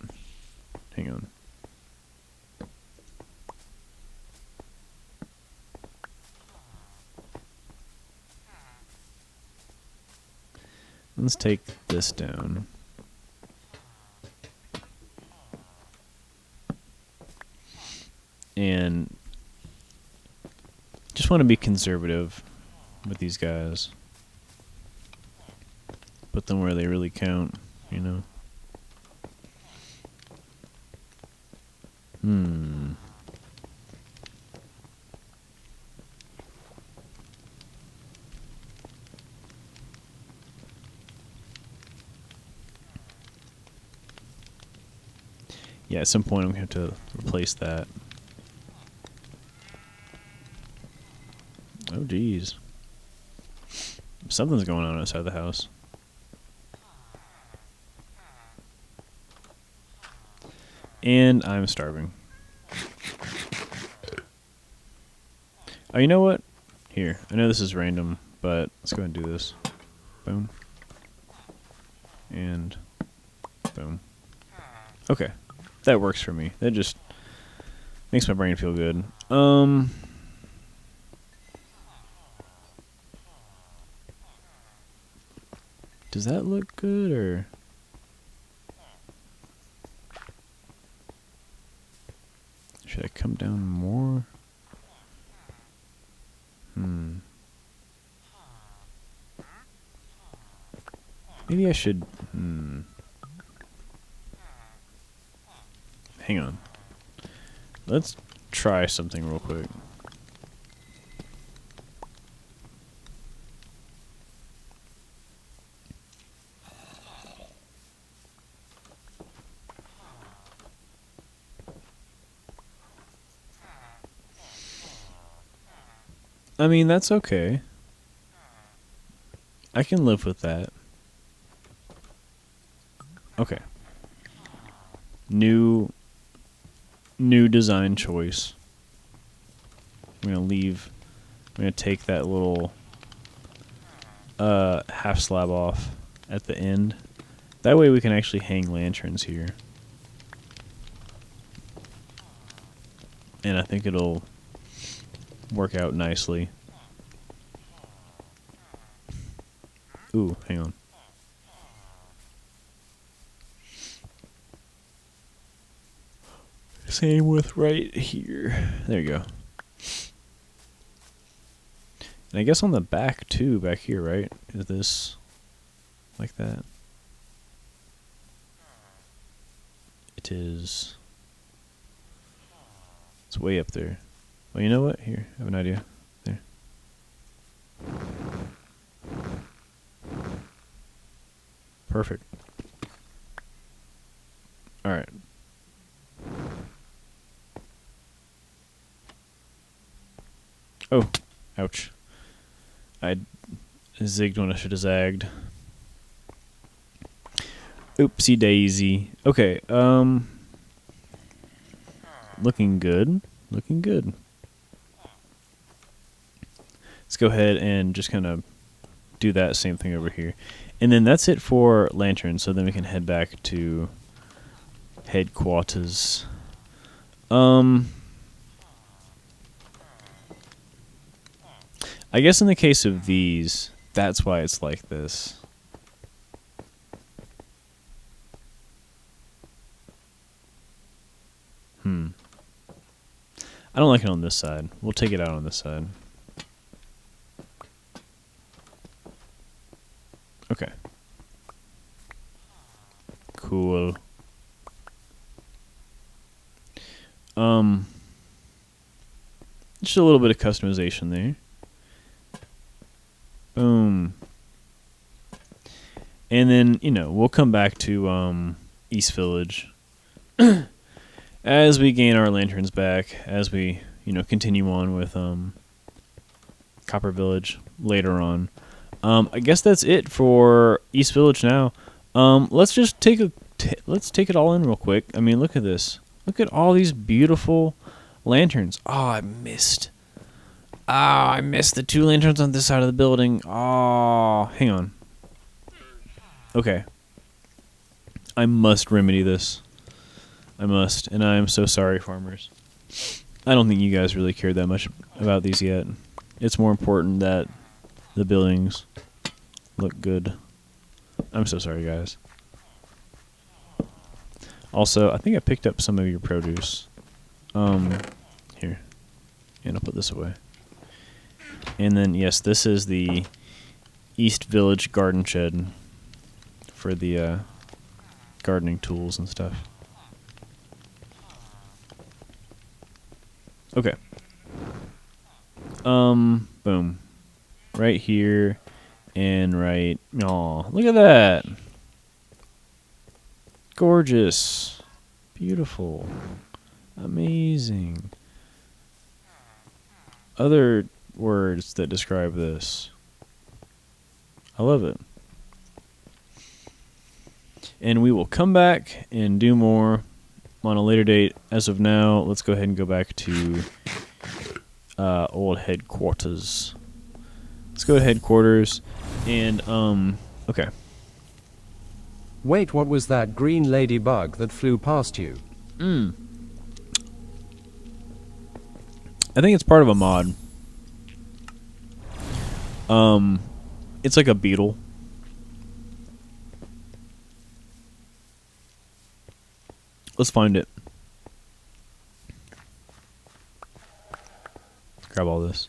Hang on. Let's take this down. And just want to be conservative with these guys. Put them where they really count, you know? Yeah, at some point I'm going to have to replace that. Oh, geez. Something's going on outside the house. And I'm starving. Oh, you know what? Here, I know this is random, but let's go ahead and do this. Boom. And boom. Okay. That works for me. That just makes my brain feel good. Does that look good, or? Should I come down more? Maybe I should, Hang on. Let's try something real quick. I mean, that's okay. I can live with that. Okay. New design choice. I'm gonna take that little half slab off at the end. That way we can actually hang lanterns here. And I think it'll work out nicely. Ooh, hang on. Same with right here. There you go. And I guess on the back too, back here, right? Is this like that? It is. It's way up there. Well, you know what? Here, I have an idea. There. Perfect. Alright. Oh, ouch. I zigged when I should have zagged. Oopsie daisy. Okay, looking good. Looking good. Let's go ahead and just kind of do that same thing over here. And then that's it for lanterns, so then we can head back to headquarters. I guess in the case of these, that's why it's like this. I don't like it on this side. We'll take it out on this side. Okay. Cool. Just a little bit of customization there. Boom. And then, you know, we'll come back to East Village as we gain our lanterns back, as we, you know, continue on with Copper Village later on. I guess that's it for East Village now. Let's just take let's take it all in real quick. I mean, look at this. Look at all these beautiful lanterns. Oh, I missed the 2 lanterns on this side of the building. Oh, hang on. Okay. I must remedy this. I must, and I am so sorry, farmers. I don't think you guys really cared that much about these yet. It's more important that the buildings look good. I'm so sorry, guys. Also, I think I picked up some of your produce. Here. And I'll put this away. And then, yes, this is the East Village garden shed for the gardening tools and stuff. Okay. Boom. Right here and right. Aw, look at that. Gorgeous. Beautiful. Amazing. Other words that describe this. I love it. And we will come back and do more on a later date. As of now, let's go ahead and go back to old headquarters. Let's go to headquarters and okay. Wait, what was that green ladybug that flew past you? I think it's part of a mod. It's like a beetle. Let's find it. Grab all this.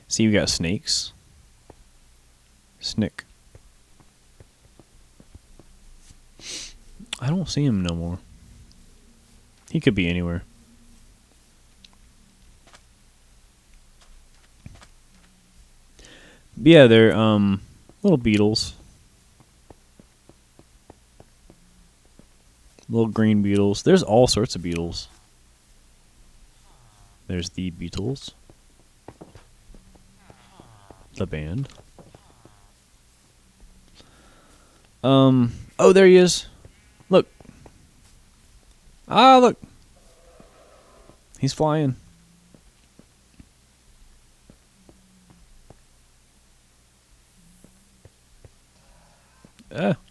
See, we got snakes. Snick. I don't see him no more. He could be anywhere. But yeah, they're little beetles. Little green beetles. There's all sorts of beetles. There's the Beatles. The band. Oh, there he is. Look. Ah, look. He's flying.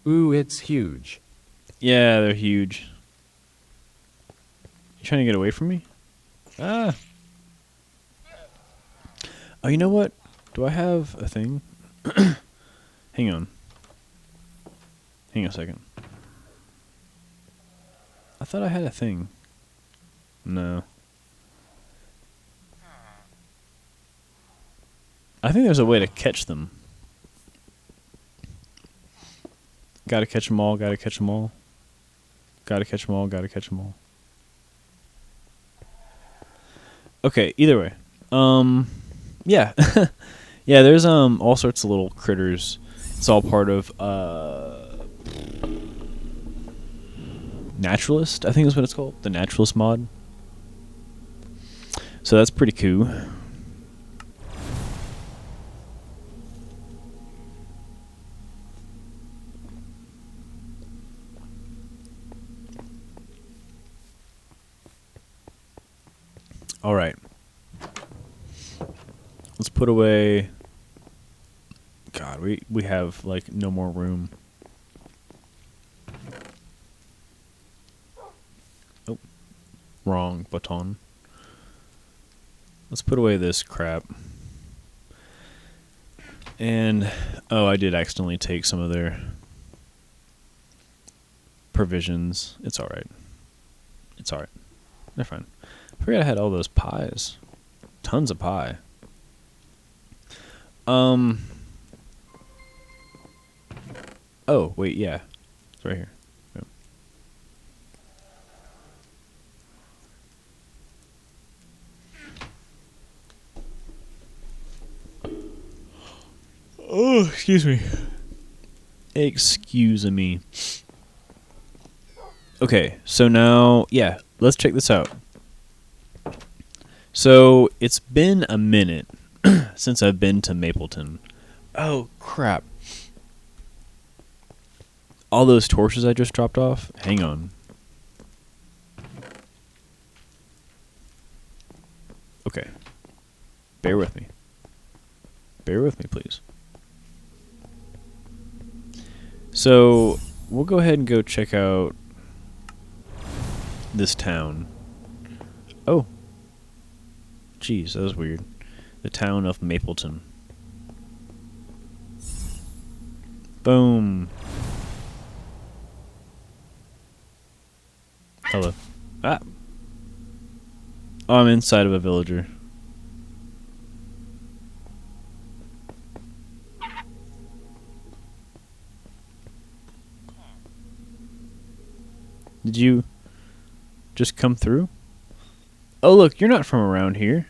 Ooh, it's huge. Yeah, they're huge. You trying to get away from me? Ah. Oh, you know what? Do I have a thing? Hang on. Hang on a second. I thought I had a thing. No. I think there's a way to catch them. Gotta catch them all, gotta catch them all. Gotta catch them all, gotta catch them all. Okay, either way. Yeah. Yeah, there's all sorts of little critters. It's all part of Naturalist, I think is what it's called. The Naturalist mod. So that's pretty cool. All right. Let's put away. God, we have like no more room. Oh, wrong button. Let's put away this crap. And oh, I did accidentally take some of their provisions. It's all right. It's all right. They're fine. I forgot I had all those pies. Tons of pie. Oh, wait, yeah. It's right here. Yep. Oh, excuse me. Excuse me. Okay, so now, yeah, let's check this out. So, it's been a minute since I've been to Mapleton. Oh, crap. All those torches I just dropped off? Hang on. Okay. Bear with me. Bear with me, please. So, we'll go ahead and go check out this town. Oh. Jeez, that was weird. The town of Mapleton. Boom. Hello. Ah. Oh, I'm inside of a villager. Did you just come through? Oh, look, you're not from around here.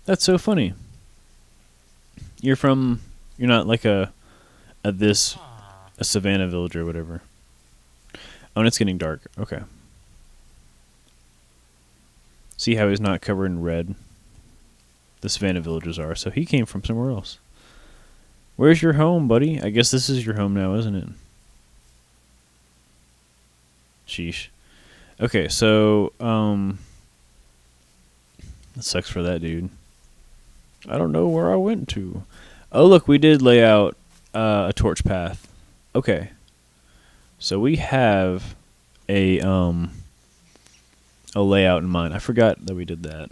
That's so funny. You're not like a savannah villager or whatever. Oh, and it's getting dark. Okay. See how he's not covered in red? The savannah villagers are, so he came from somewhere else. Where's your home, buddy? I guess this is your home now, isn't it? Sheesh. Okay, so, that sucks for that dude. I don't know where I went to. Oh, look, we did lay out a torch path. Okay. So we have a layout in mind. I forgot that we did that.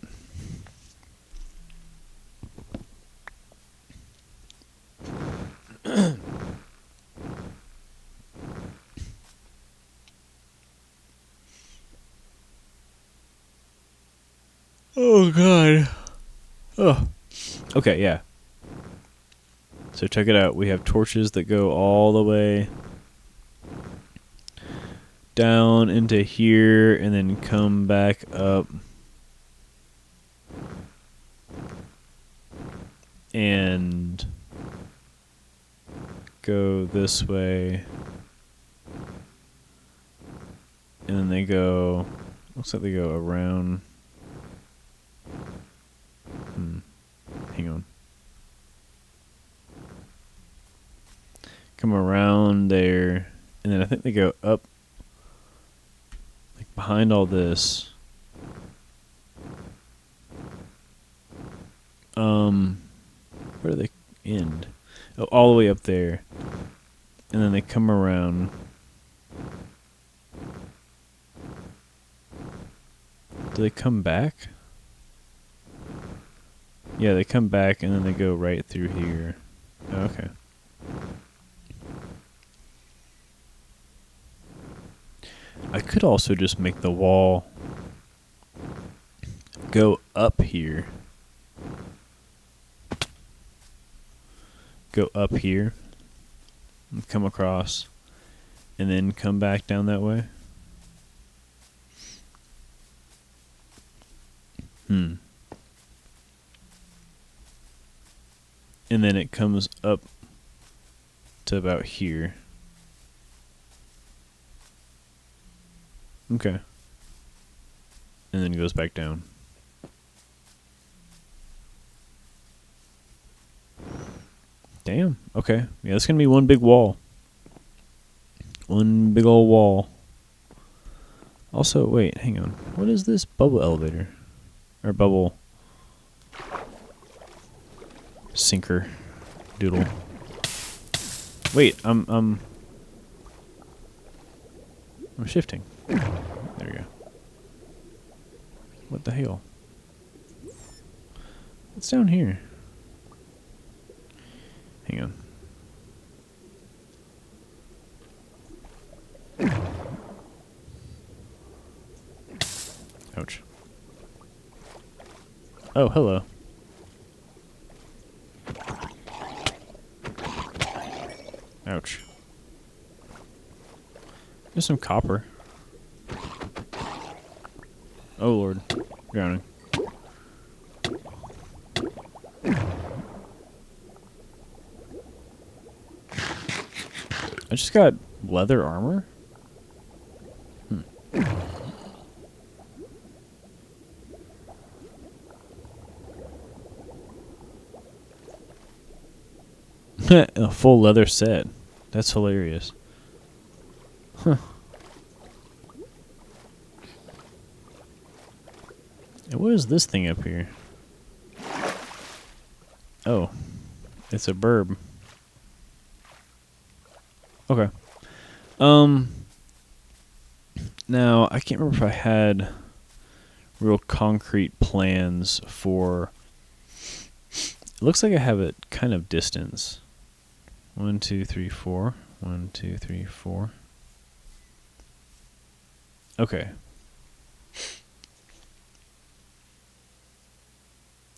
Oh, God. Oh. Okay, yeah. So check it out. We have torches that go all the way down into here and then come back up and go this way. And then they go, looks like they go around. Hang on. Come around there, and then I think they go up, like behind all this. Where do they end? Oh, all the way up there, and then they come around. Do they come back? Yeah, they come back, and then they go right through here. Okay. I could also just make the wall go up here. Go up here. And come across. And then come back down that way. And then it comes up to about here. Okay. And then goes back down. Damn. Okay. Yeah, it's gonna be one big wall. One big old wall. Also, wait, hang on. What is this bubble elevator? Or bubble sinker doodle. Wait, I'm shifting. There we go. What the hell? What's down here? Hang on. Ouch. Oh, hello. Ouch. There's some copper. Oh lord. Drowning. I just got leather armor? A full leather set. That's hilarious. Huh. And what is this thing up here? Oh. It's a burb. Okay. Now, I can't remember if I had real concrete plans for... It looks like I have it kind of distance. 1, 2, 3, 4. 1, 2, 3, 4. Okay.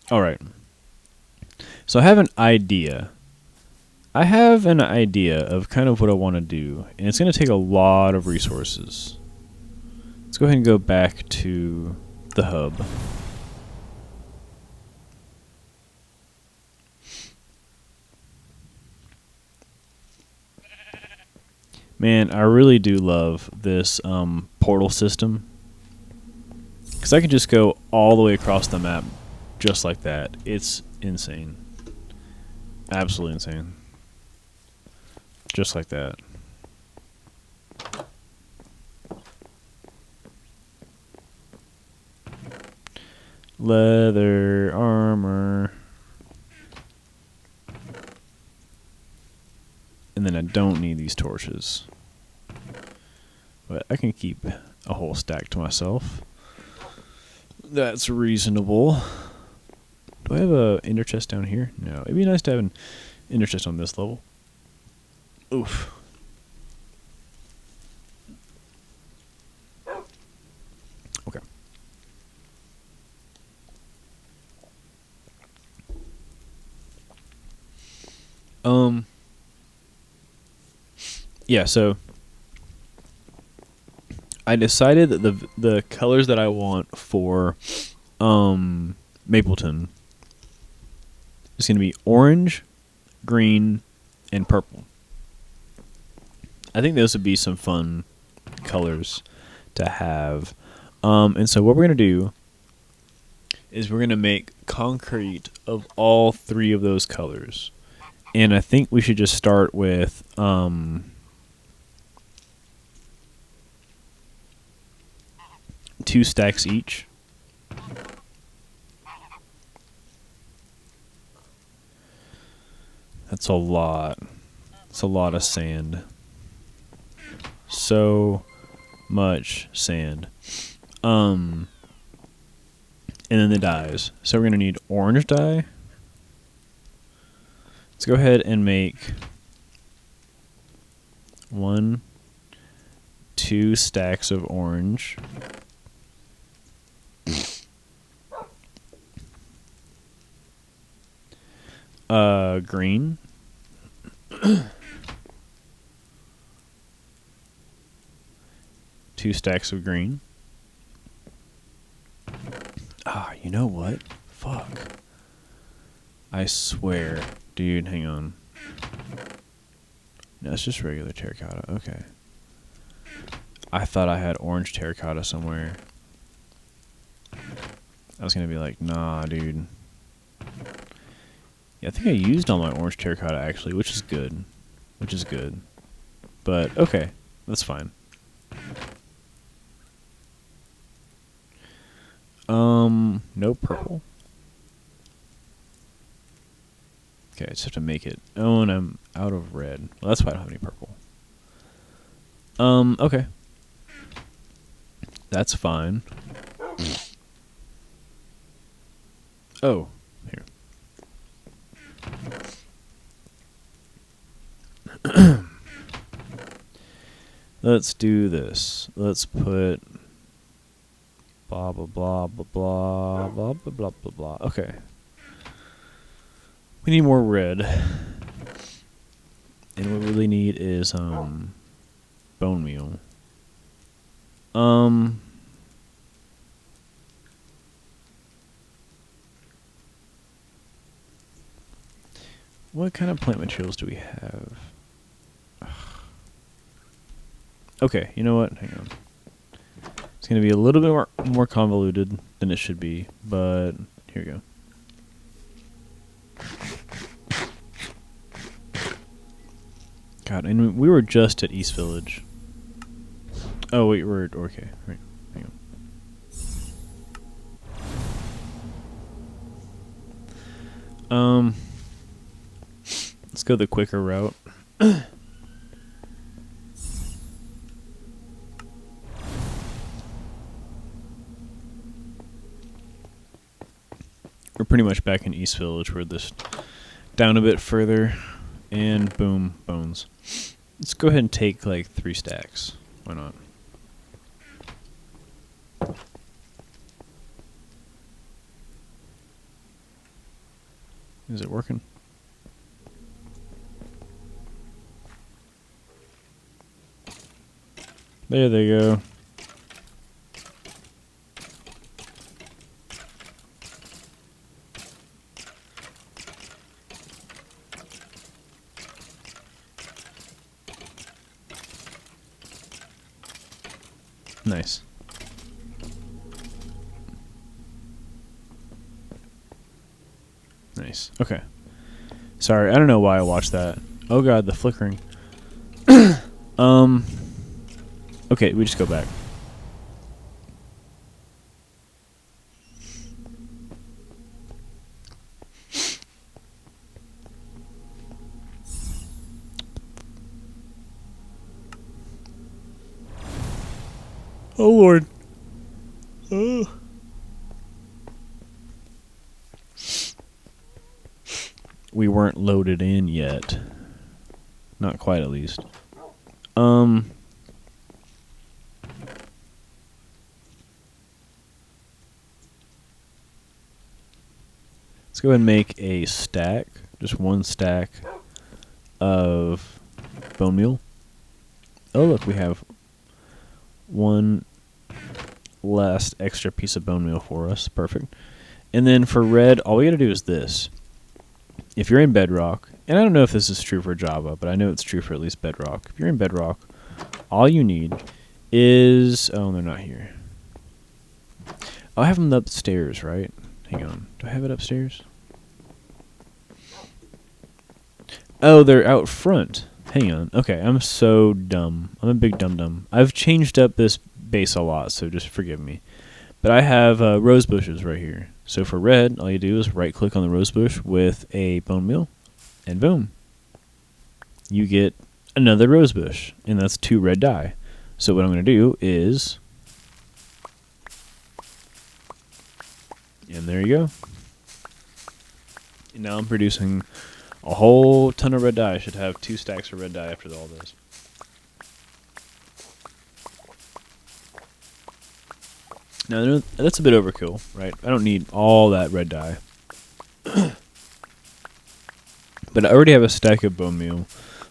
Alright. So I have an idea. I have an idea of kind of what I want to do, and it's going to take a lot of resources. Let's go ahead and go back to the hub. Man, I really do love this portal system, because I can just go all the way across the map just like that. It's insane. Absolutely insane. Just like that. Leather armor. And then I don't need these torches. But I can keep a whole stack to myself. That's reasonable. Do I have a ender chest down here? No. It'd be nice to have an ender chest on this level. Oof. Okay. Yeah, so I decided that the colors that I want for Mapleton is going to be orange, green, and purple. I think those would be some fun colors to have. And so what we're going to do is we're going to make concrete of all three of those colors. And I think we should just start with 2 stacks each. That's a lot. It's a lot of sand. So much sand. And then the dyes. So we're going to need orange dye, Let's go ahead and make 1, 2 stacks of orange. Green. 2 stacks of green. Ah, you know what? Fuck. I swear. Dude, hang on. No, it's just regular terracotta. Okay. I thought I had orange terracotta somewhere. I was gonna be like, nah, dude. Yeah, I think I used all my orange terracotta actually, which is good. Which is good. But, okay. That's fine. No purple. Okay, I just have to make it. Oh, and I'm out of red. Well, that's why I don't have any purple. Okay. That's fine. Oh, here. Let's do this. Let's put blah blah blah blah blah blah blah blah blah blah. Okay. We need more red. And what we really need is bone meal. What kind of plant materials do we have? Okay, you know what? Hang on. It's going to be a little bit more convoluted than it should be, but here we go. God, and we were just at East Village. Oh, wait, we're... Okay, right. Hang on. Let's go the quicker route. We're pretty much back in East Village. We're just down a bit further. And boom, bones. Let's go ahead and take like 3 stacks. Why not? Is it working? There they go. Nice. Nice. Okay. Sorry, I don't know why I watched that. Oh god, the flickering. Okay, we just go back. Oh Lord. We weren't loaded in yet. Not quite, at least. Let's go ahead and make a stack. Just 1 stack of bone meal. Oh, look, we have 1 last extra piece of bone meal for us. Perfect. And then for red, all we gotta do is this. If you're in Bedrock, and I don't know if this is true for Java, but I know it's true for at least Bedrock. If you're in Bedrock, all you need is... Oh, they're not here. I'll have them upstairs, right? Hang on. Do I have it upstairs? Oh, they're out front. Hang on. Okay, I'm so dumb. I'm a big dum-dum. I've changed up this base a lot, so just forgive me. But I have rose bushes right here. So for red, all you do is right-click on the rose bush with a bone meal, and boom. You get another rose bush, and that's 2 red dye. So what I'm going to do is... And there you go. And now I'm producing A whole ton of red dye. I should have 2 stacks of red dye after all this. Now, that's a bit overkill, right? I don't need all that red dye. But I already have a stack of bone meal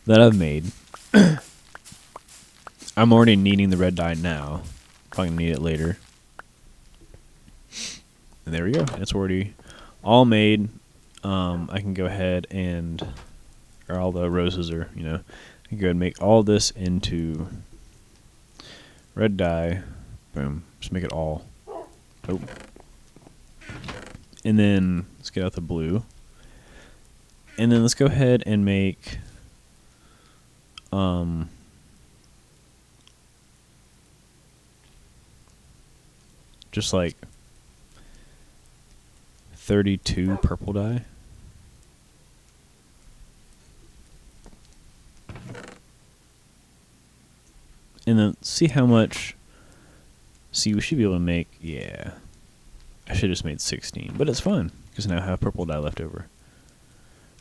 that I've made. I'm already needing the red dye now. If I'm going to need it later. And there we go. It's already all made. I can go ahead and... Or all the roses are, I can go ahead and make all this into red dye. Boom. Just make it all. Oh. And then let's get out the blue. And then let's go ahead and make just like 32 purple dye. And then see how much. See, we should be able to make, yeah. I should have just made 16, but it's fine because now I have purple dye left over.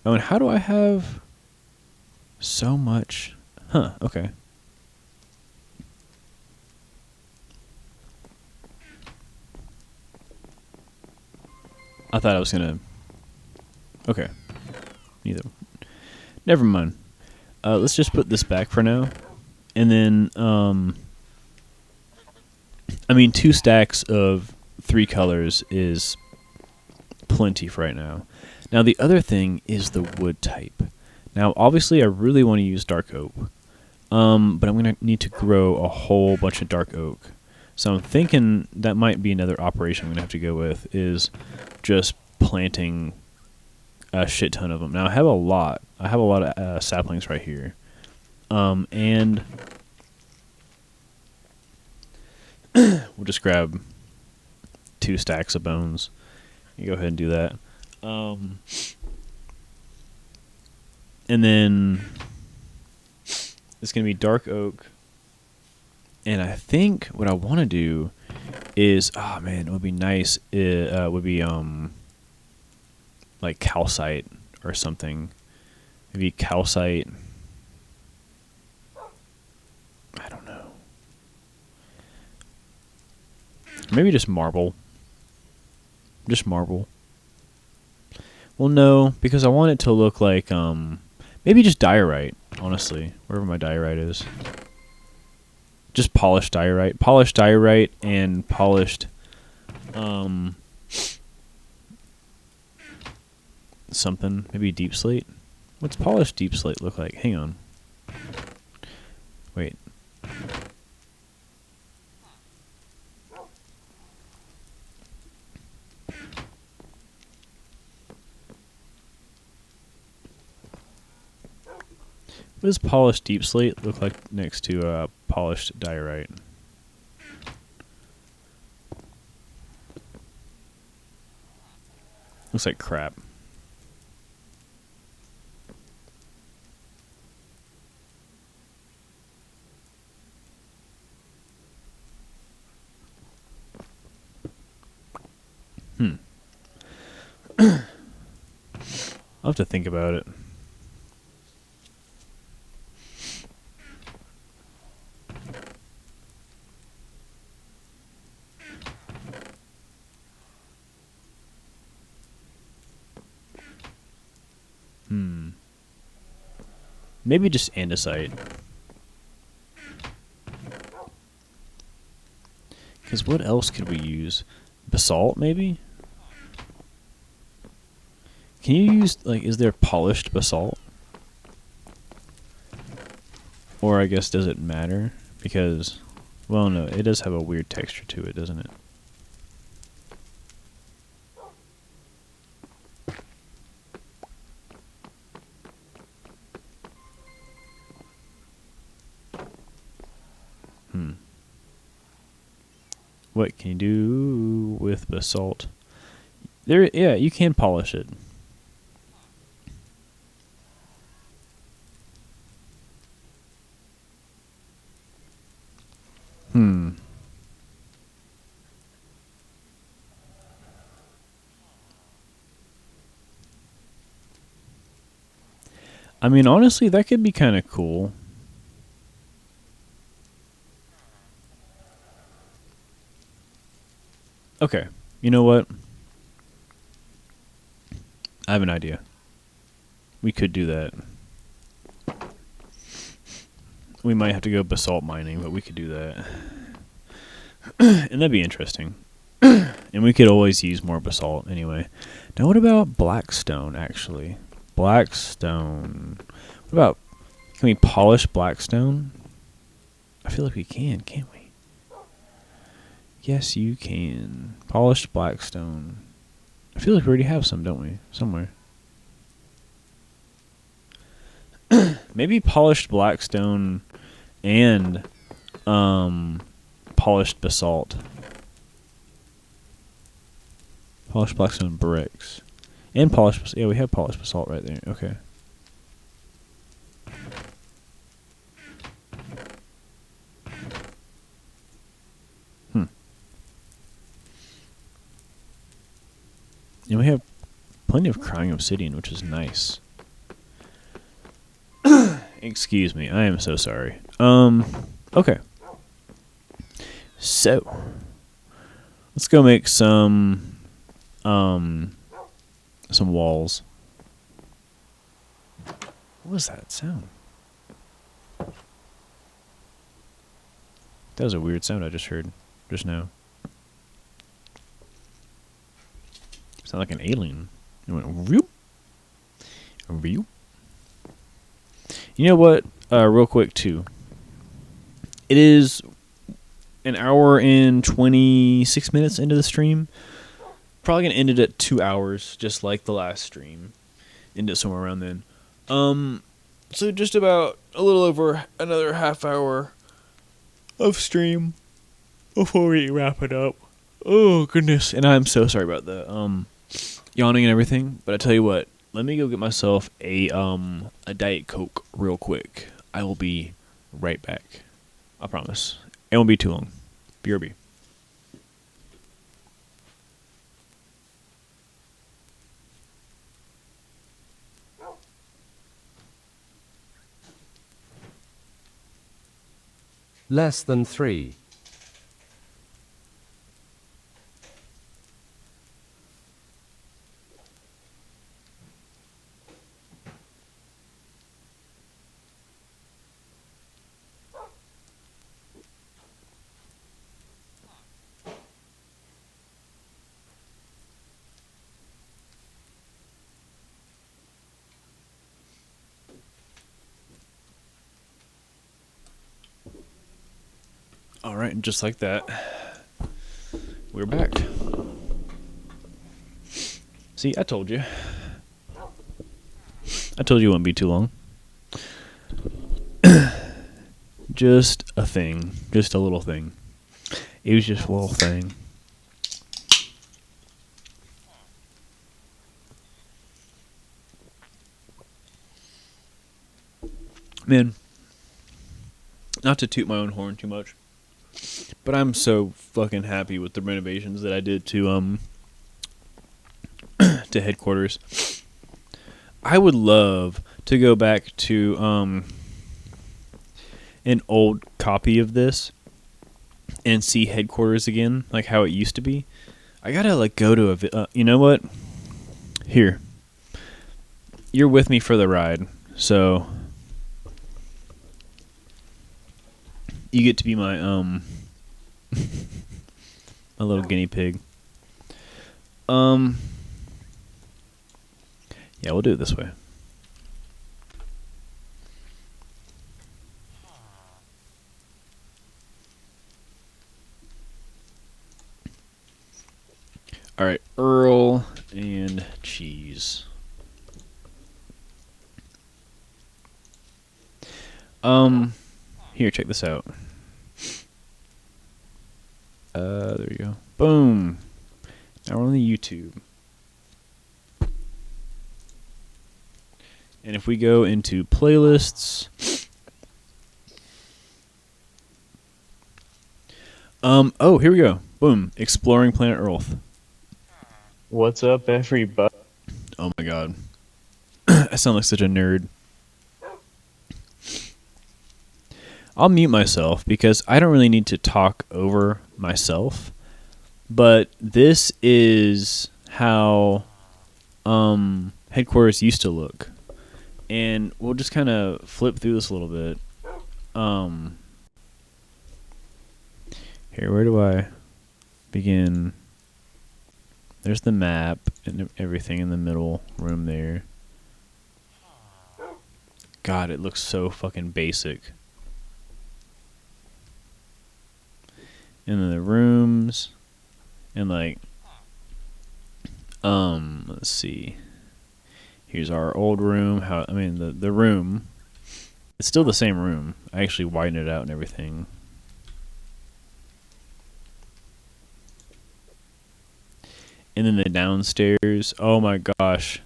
Oh, and how do I have so much? Huh, okay. I thought I was gonna. Okay. Neither. Never mind. Let's just put this back for now. And then, 2 stacks of 3 colors is plenty for right now. Now, the other thing is the wood type. Now, obviously, I really want to use dark oak. But I'm going to need to grow a whole bunch of dark oak. So I'm thinking that might be another operation I'm going to have to go with, is just planting a shit ton of them. Now, I have a lot. I have a lot of saplings right here. And we'll just grab 2 stacks of bones. You go ahead and do that. And then it's going to be dark oak. And I think what I want to do is, oh man, it would be nice. It would be like calcite or something. Maybe calcite. I don't know. Maybe just marble. Just marble. Well, no, because I want it to look like, maybe just diorite, honestly. Wherever my diorite is. Just polished diorite. Polished diorite and polished, something. Maybe deep slate. What's polished deep slate look like? Hang on. Wait. What does polished deep slate look like next to polished diorite? Looks like crap. I'll have to think about it. Maybe just andesite. Because what else could we use? Basalt, maybe? Can you use, like, is there polished basalt? Or I guess, does it matter? Because, well, no, it does have a weird texture to it, doesn't it? What can you do with basalt? There, yeah, you can polish it. I mean, honestly, that could be kind of cool. Okay, you know what? I have an idea. We could do that. We might have to go basalt mining, but we could do that. And that'd be interesting. And we could always use more basalt anyway. Now, what about blackstone, actually? Blackstone. What about... Can we polish blackstone? I feel like we can, can't we? Yes, you can. Polished blackstone. I feel like we already have some, don't we? Somewhere. Maybe polished blackstone and polished basalt. Polished blackstone bricks. And polished... Yeah, we have polished basalt right there. Okay. And we have plenty of crying obsidian, which is nice. Excuse me, I am so sorry. Okay. So, let's go make some walls. What was that sound? That was a weird sound I just heard just now. Sound like an alien. It went whoop, whoop. You know what? Real quick too. It is an hour and 26 minutes into the stream. Probably gonna end it at 2 hours, just like the last stream. End it somewhere around then. So just about a little over another half hour of stream before we wrap it up. Oh goodness! And I'm so sorry about the yawning and everything. But I tell you what, let me go get myself a Diet Coke real quick. I will be right back. I promise. It won't be too long. BRB. Less than 3. Alright, and just like that, we're back. See, I told you. I told you it wouldn't be too long. Just a thing. Just a little thing. It was just a little thing. Man, not to toot my own horn too much, but I'm so fucking happy with the renovations that I did to to headquarters. I would love to go back to an old copy of this and see headquarters again, like how it used to be. I gotta like go to a you know what? Here, you're with me for the ride, so you get to be my my little guinea pig. Yeah, we'll do it this way. All right, Earl and cheese. Here, check this out. There you go. Boom. Now we're on the YouTube. And if we go into playlists, oh, here we go. Boom. Exploring Planet Earlth. What's up, everybody? Oh my god. I sound like such a nerd. I'll mute myself because I don't really need to talk over myself. But this is how headquarters used to look. And we'll just kind of flip through this a little bit. Here, where do I begin? There's the map and everything in the middle room there. God, it looks so fucking basic. And then the rooms. And like, let's see. Here's our old room. The room. It's still the same room. I actually widened it out and everything. And then the downstairs. Oh my gosh.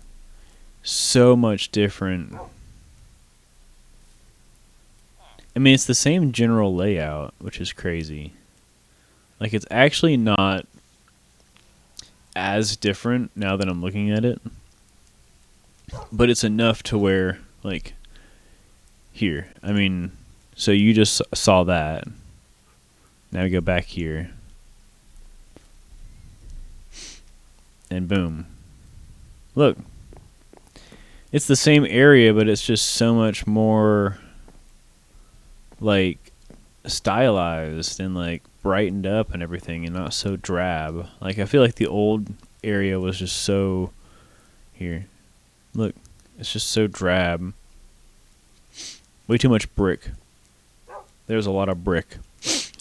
So much different. I mean, it's the same general layout, which is crazy. Like, it's actually not as different now that I'm looking at it. But it's enough to where, like, here. I mean, so you just saw that. Now we go back here. And boom. Look. It's the same area, but it's just so much more, like, stylized and, like, brightened up and everything and not so drab. Like, I feel like the old area was just so... Here. Look. It's just so drab. Way too much brick. There's a lot of brick.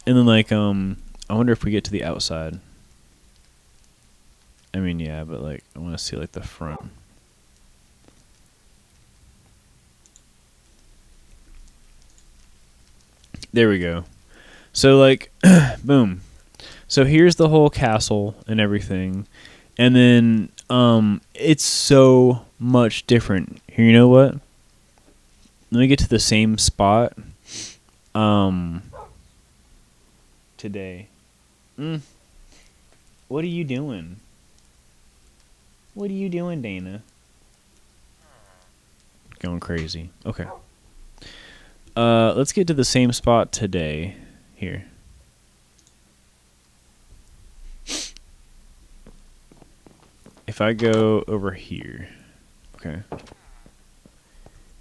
And then, like, I wonder if we get to the outside. I mean, yeah, but, like, I want to see, like, the front. There we go. So, like, boom. So here's the whole castle and everything. And then, it's so much different. Here, you know what? Let me get to the same spot. Today. What are you doing? What are you doing, Dana? Going crazy. Okay. Let's get to the same spot today. Here. If I go over here. Okay.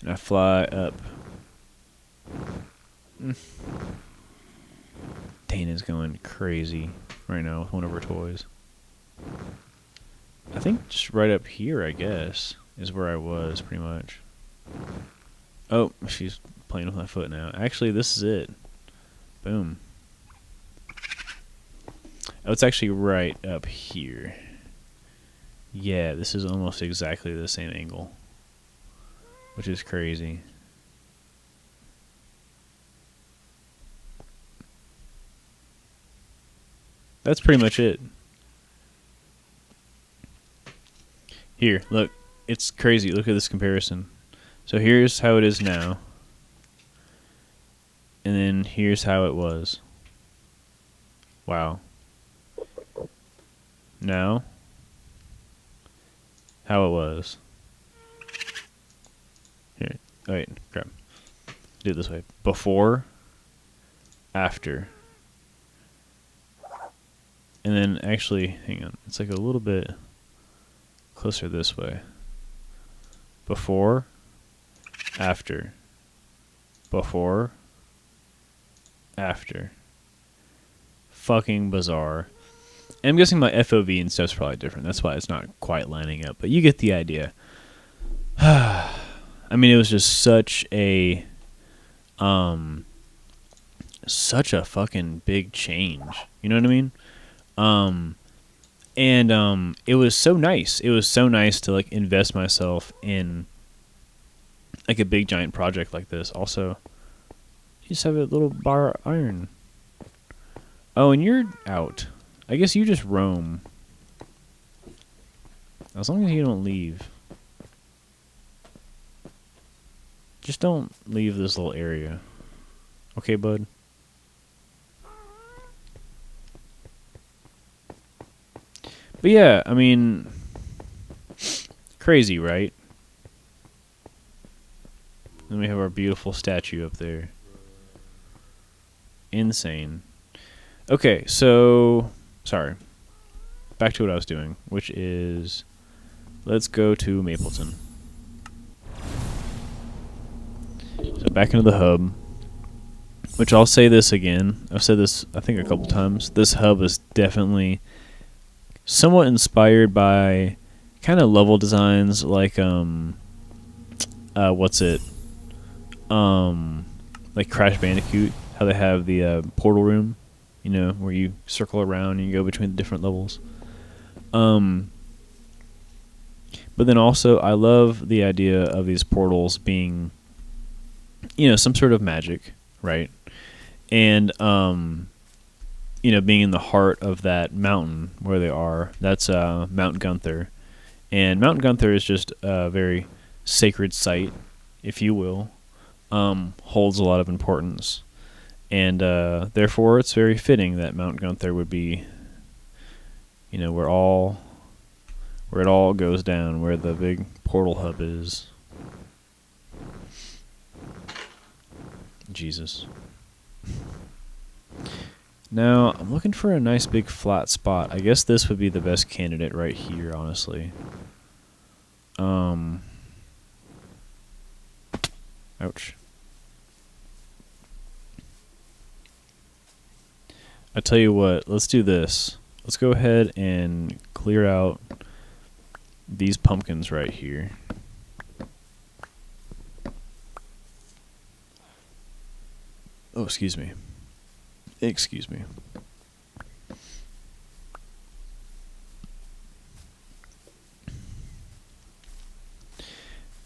And I fly up. Dana's going crazy right now with one of her toys. I think just right up here, I guess, is where I was pretty much. Oh, she's playing with my foot now. Actually, this is it. Boom. Oh, it's actually right up here. Yeah, this is almost exactly the same angle, which is crazy. That's pretty much it. Here, look. It's crazy. Look at this comparison. So here's how it is now. And then here's how it was. Wow. Now, how it was. Here. Oh, wait, crap. Do it this way. Before, after. And then actually, hang on. It's like a little bit closer this way. Before, after. Before, after. Fucking bizarre. And I'm guessing my FOV and stuff's probably different. That's why it's not quite lining up. But you get the idea. I mean, it was just such a fucking big change. You know what I mean? And it was so nice. It was so nice to, like, invest myself in, like, a big giant project like this. Also, you just have a little bar of iron. Oh, and you're out. I guess you just roam. As long as you don't leave. Just don't leave this little area. Okay, bud? But yeah, I mean, crazy, right? Then we have our beautiful statue up there. Insane. Okay, so sorry. Back to what I was doing, which is let's go to Mapleton. So back into the hub, which I'll say this again. I've said this I think a couple times. This hub is definitely somewhat inspired by kind of level designs like what's it? Like Crash Bandicoot, how they have the portal room, you know, where you circle around and you go between the different levels. But then also I love the idea of these portals being, you know, some sort of magic, right? And you know, being in the heart of that mountain where they are. That's Mount Gunther. And Mount Gunther is just a very sacred site, if you will. Holds a lot of importance. And therefore it's very fitting that Mount Gunther would be, you know, where it all goes down, where the big portal hub is. Jesus. Now, I'm looking for a nice big flat spot. I guess this would be the best candidate right here, honestly. Ouch. I tell you what, let's do this. Let's go ahead and clear out these pumpkins right here. Oh, excuse me. Excuse me.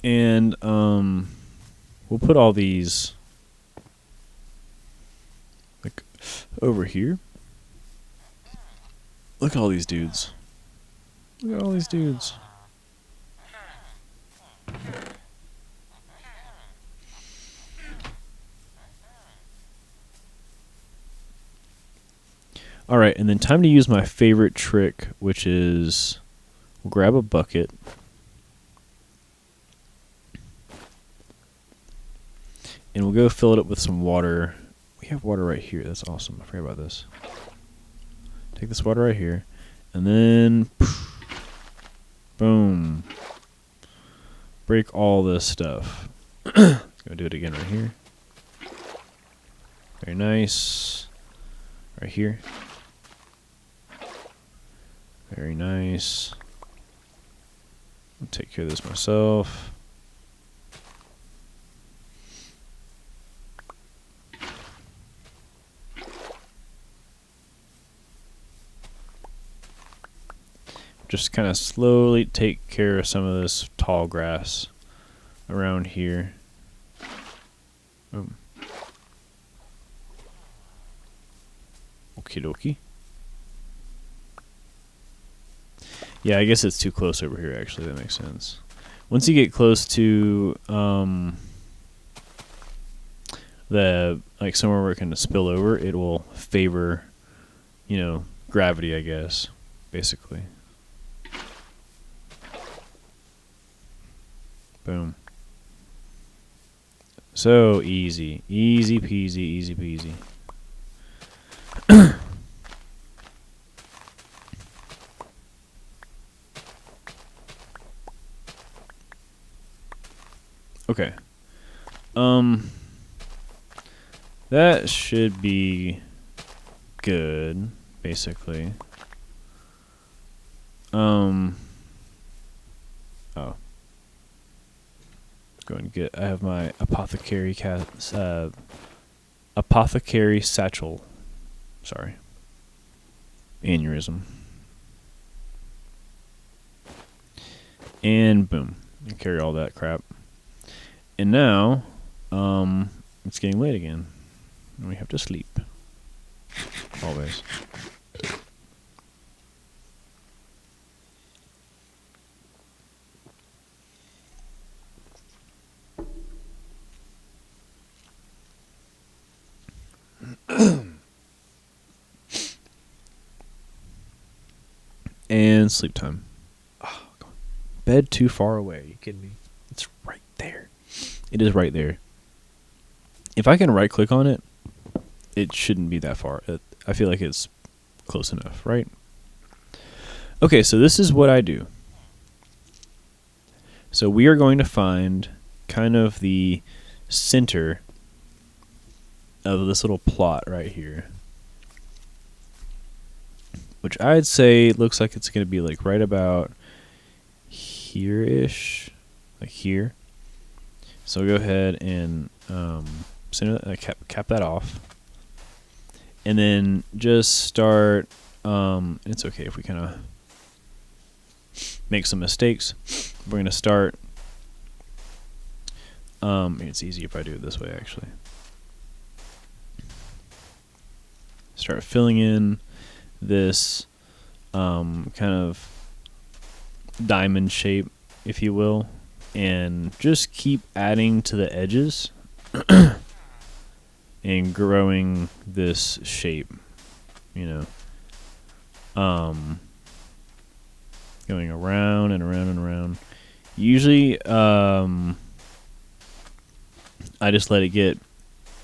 And we'll put all these like over here. Look at all these dudes. Look at all these dudes. Alright, and then time to use my favorite trick, which is we'll grab a bucket. And we'll go fill it up with some water. We have water right here. That's awesome. I forgot about this. Take this water right here. And then boom. Break all this stuff. Let's go do it again right here. Very nice. Right here. Very nice. I'll take care of this myself. Just kind of slowly take care of some of this tall grass around here. Boom. Okie dokie. Yeah, I guess it's too close over here, actually. That makes sense. Once you get close to the like somewhere where it can spill over, it will favor, you know, gravity, I guess, basically. Boom. So easy. Easy peasy, easy peasy. Okay. That should be good, basically. Oh. Go and get. I have my apothecary apothecary satchel. Sorry. Aneurysm. And boom. You carry all that crap. And now, it's getting late again. And we have to sleep. Always. And sleep time. Oh, bed too far away. Are you kidding me? It's right there. It is right there. If I can right click on it it shouldn't be that far. I feel like it's close enough, right? Okay, so this is what I do. So we are going to find kind of the center of this little plot right here, which I'd say looks like it's going to be like right about here-ish, like here. So we'll go ahead and center that, cap that off, and then just start. It's okay if we kind of make some mistakes. We're going to start. It's easy if I do it this way, actually. Start filling in this kind of diamond shape, if you will, and just keep adding to the edges and growing this shape, you know. Going around and around and around. Usually, I just let it get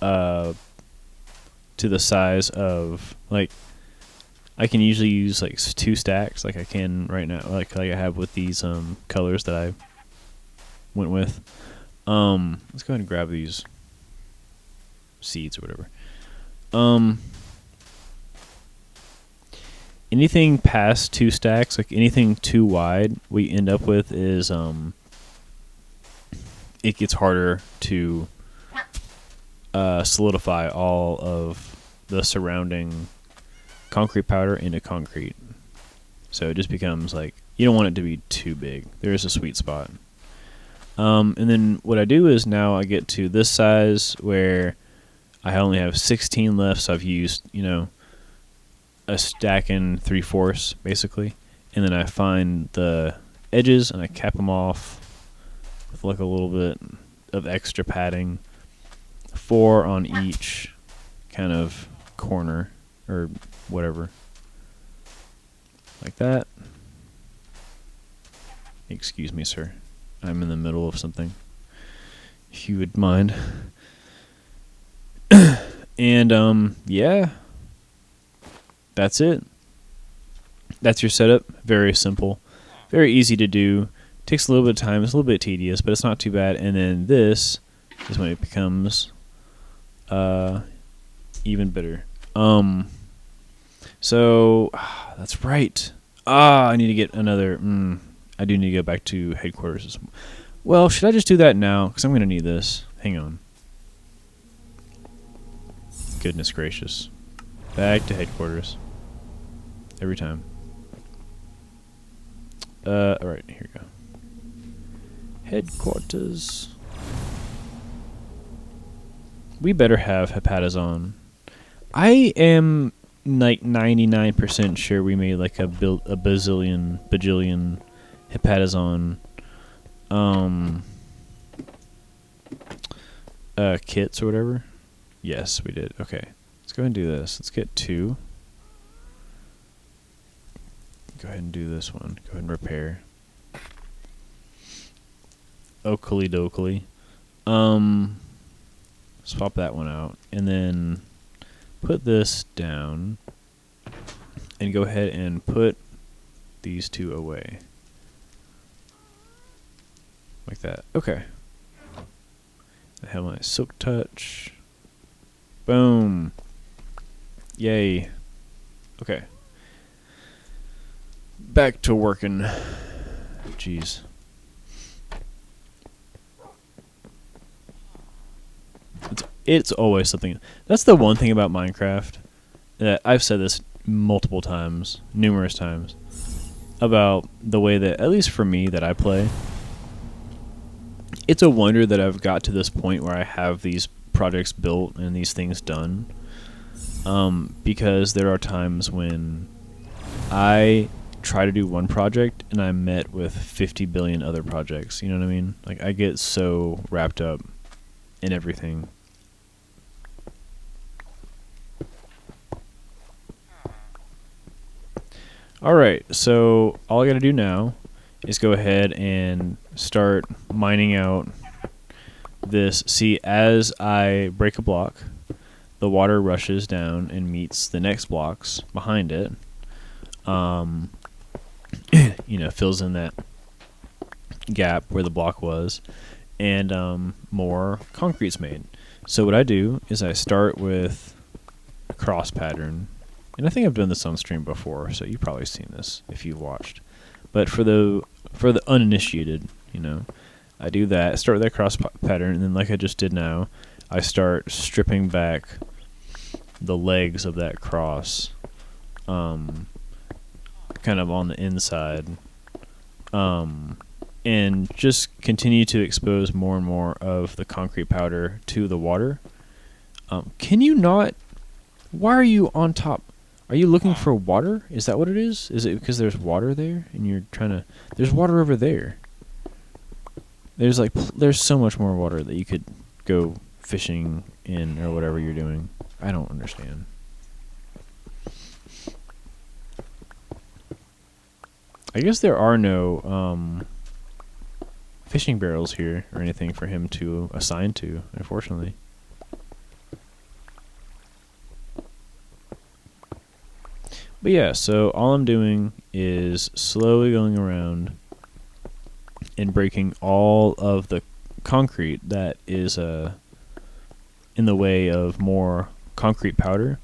to the size of, like, I can usually use like 2 stacks, like I can right now, like I have with these colors that I went with. Let's go ahead and grab these seeds or whatever. Anything past 2 stacks, like anything too wide, we end up with is it gets harder to solidify all of the surrounding concrete powder into concrete. So it just becomes like, you don't want it to be too big. There is a sweet spot. And then what I do is now I get to this size where I only have 16 left, so I've used, you know, a stack and 3/4 basically, and then I find the edges and I cap them off with like a little bit of extra padding, 4 on each kind of corner or whatever, like that. Excuse me, sir, I'm in the middle of something, if you would mind. And yeah, that's it. That's your setup. Very simple, very easy to do. Takes a little bit of time. It's a little bit tedious, but it's not too bad. And then this is when it becomes even better. So that's right. I need to get another. I do need to go back to headquarters. Well, should I just do that now? Because I'm going to need this. Hang on. Goodness gracious. Back to headquarters. Every time. Alright, here we go. Headquarters. We better have Hepatazon. I am like 99% sure we made like a bajillion Hepatazon kits or whatever. Yes, we did. Okay. Let's go ahead and do this. Let's get 2. Go ahead and do this one. Go ahead and repair. Oakley dokley. Swap that one out. And then put this down. And go ahead and put these 2 away. Like that. Okay. I have my silk touch. Boom. Yay. Okay. Back to working. Jeez. It's always something. That's the one thing about Minecraft that I've said this multiple times, numerous times, about the way that, at least for me, that I play. It's a wonder that I've got to this point where I have these projects built and these things done. Because there are times when I try to do one project and I'm met with 50 billion other projects. You know what I mean? Like, I get so wrapped up in everything. Alright, so all I gotta do now is go ahead and start mining out this. See, as I break a block, the water rushes down and meets the next blocks behind it. Fills in that gap where the block was, and more concrete's made. So what I do is I start with a cross pattern, and I think I've done this on stream before, so you've probably seen this if you've watched. But for the uninitiated, I do that. Start with that cross pattern, and then like I just did now, I start stripping back the legs of that cross, kind of on the inside, and just continue to expose more and more of the concrete powder to the water. Can you not? Why are you on top? Are you looking for water? Is that what it is? Is it because there's water there and you're trying to... There's water over there. There's so much more water that you could go fishing in or whatever you're doing. I don't understand. I guess there are no fishing barrels here or anything for him to assign to, unfortunately. But yeah, so all I'm doing is slowly going around and breaking all of the concrete that is in the way of more concrete powder.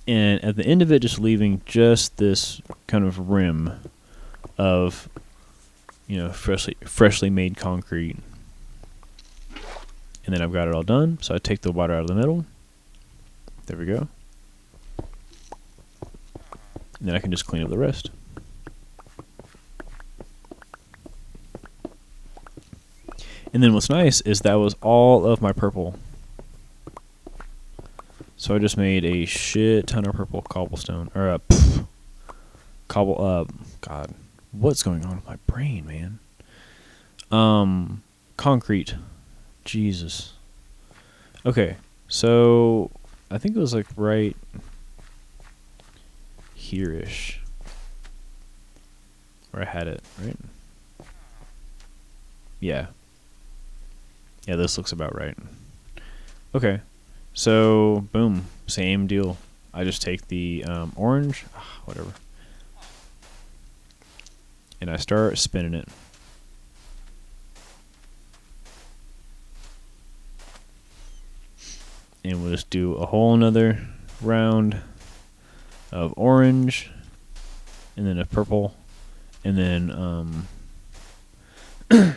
And at the end of it, just leaving just this kind of rim of, freshly made concrete. And then I've got it all done. So I take the water out of the middle. There we go. And then I can just clean up the rest. And then what's nice is that was all of my purple. So I just made a shit ton of purple cobblestone. Or God, what's going on with my brain, man? Concrete. Jesus. Okay, so I think it was like right here-ish where I had it, right? Yeah, this looks about right. Okay, so boom, same deal. I just take the orange, whatever, and I start spinning it. And we'll just do a whole nother round of orange, and then a purple, and then kind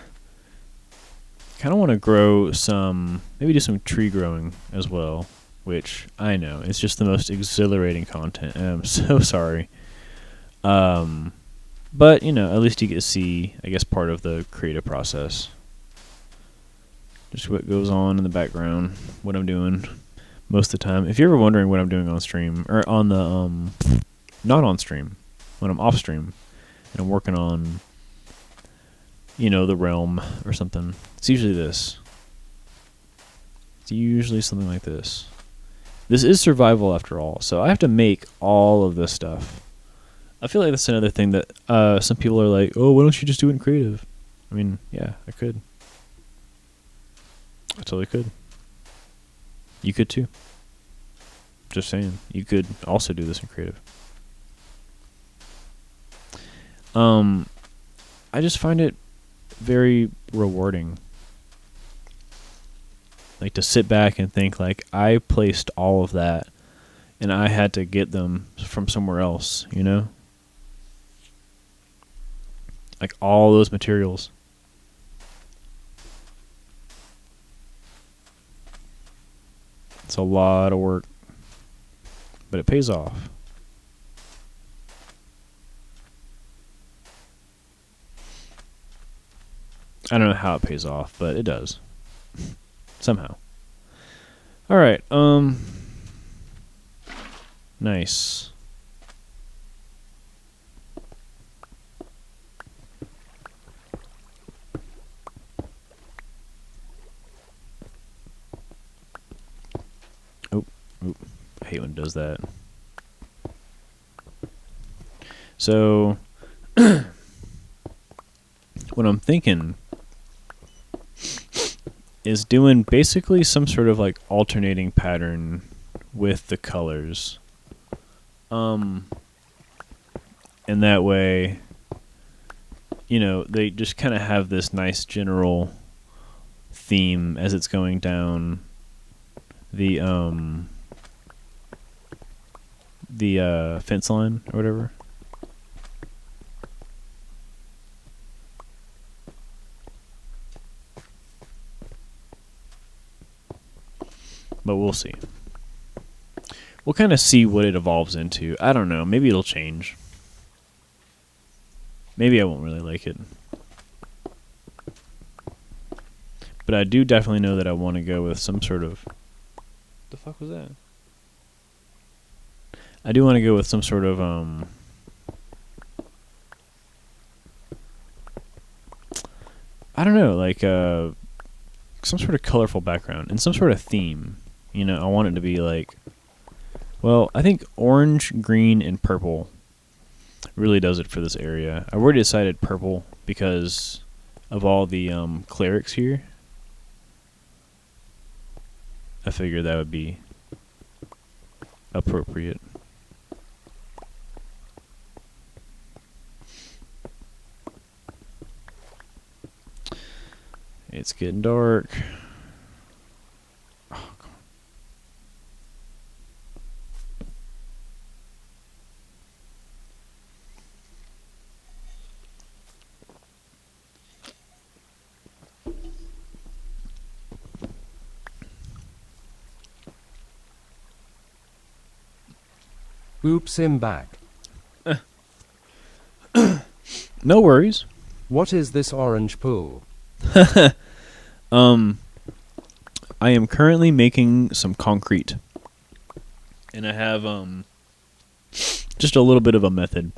of want to grow maybe do some tree growing as well, which I know it's just the most exhilarating content, and I'm so sorry. But at least you get to see, I guess, part of the creative process. Just what goes on in the background, what I'm doing most of the time. If you're ever wondering what I'm doing on stream, or on the, not on stream, when I'm off stream, and I'm working on, the realm or something, it's usually this. It's usually something like this. This is survival after all, so I have to make all of this stuff. I feel like that's another thing that some people are like, oh, why don't you just do it in creative? I mean, yeah, I could. I totally could. You could too. Just saying. You could also do this in creative. I just find it very rewarding. Like to sit back and think like I placed all of that and I had to get them from somewhere else, Like all those materials. It's a lot of work, but it pays off. I don't know how it pays off, but it does. Somehow. All right. Nice. I hate when it does that. So, what I'm thinking is doing basically some sort of like alternating pattern with the colors. And that way, you know, they just kind of have this nice general theme as it's going down the fence line or whatever. But we'll see. We'll kind of see what it evolves into. I don't know. Maybe it'll change. Maybe I won't really like it. But I do definitely know that I want to go with some sort of... The fuck was that? I do want to go with some sort of I don't know, like some sort of colorful background and some sort of theme. You know, I want it to be like, well, I think orange, green, and purple really does it for this area. I already decided purple because of all the clerics here. I figured that would be appropriate. It's getting dark. Oh, come Oops, I'm back. on. No worries. What is this orange pool? I am currently making some concrete. And I have just a little bit of a method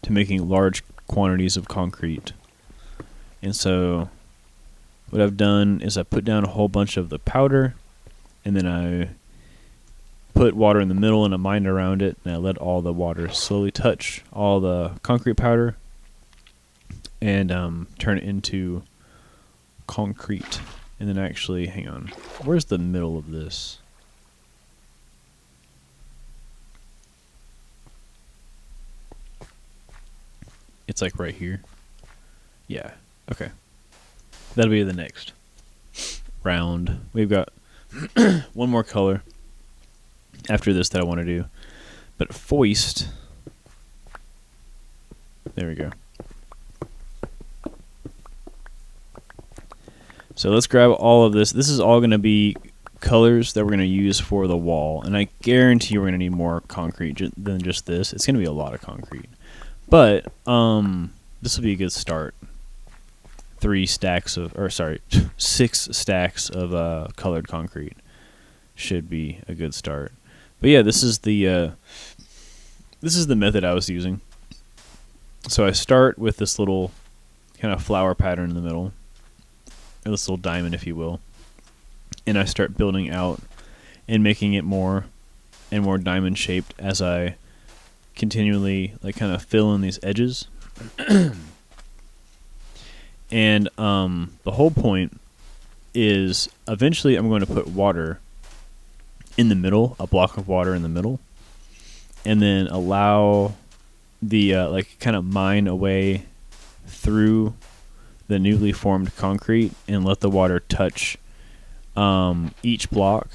to making large quantities of concrete. And so what I've done is I put down a whole bunch of the powder, and then I put water in the middle and a mine around it, and I let all the water slowly touch all the concrete powder and turn it into concrete. And then actually, hang on, where's the middle of this? It's like right here. Yeah, okay. That'll be the next round. We've got one more color after this that I want to do. But foist. There we go. So let's grab all of this. This is all going to be colors that we're going to use for the wall. And I guarantee we're going to need more concrete than just this. It's going to be a lot of concrete. But this will be a good start. 6 stacks of colored concrete should be a good start. But yeah, this is the method I was using. So I start with this little kind of flower pattern in the middle, or this little diamond, if you will, and I start building out and making it more and more diamond shaped as I continually like kind of fill in these edges. And the whole point is eventually I'm going to put water in the middle, a block of water in the middle, and then allow the like kind of mine away through the newly formed concrete and let the water touch each block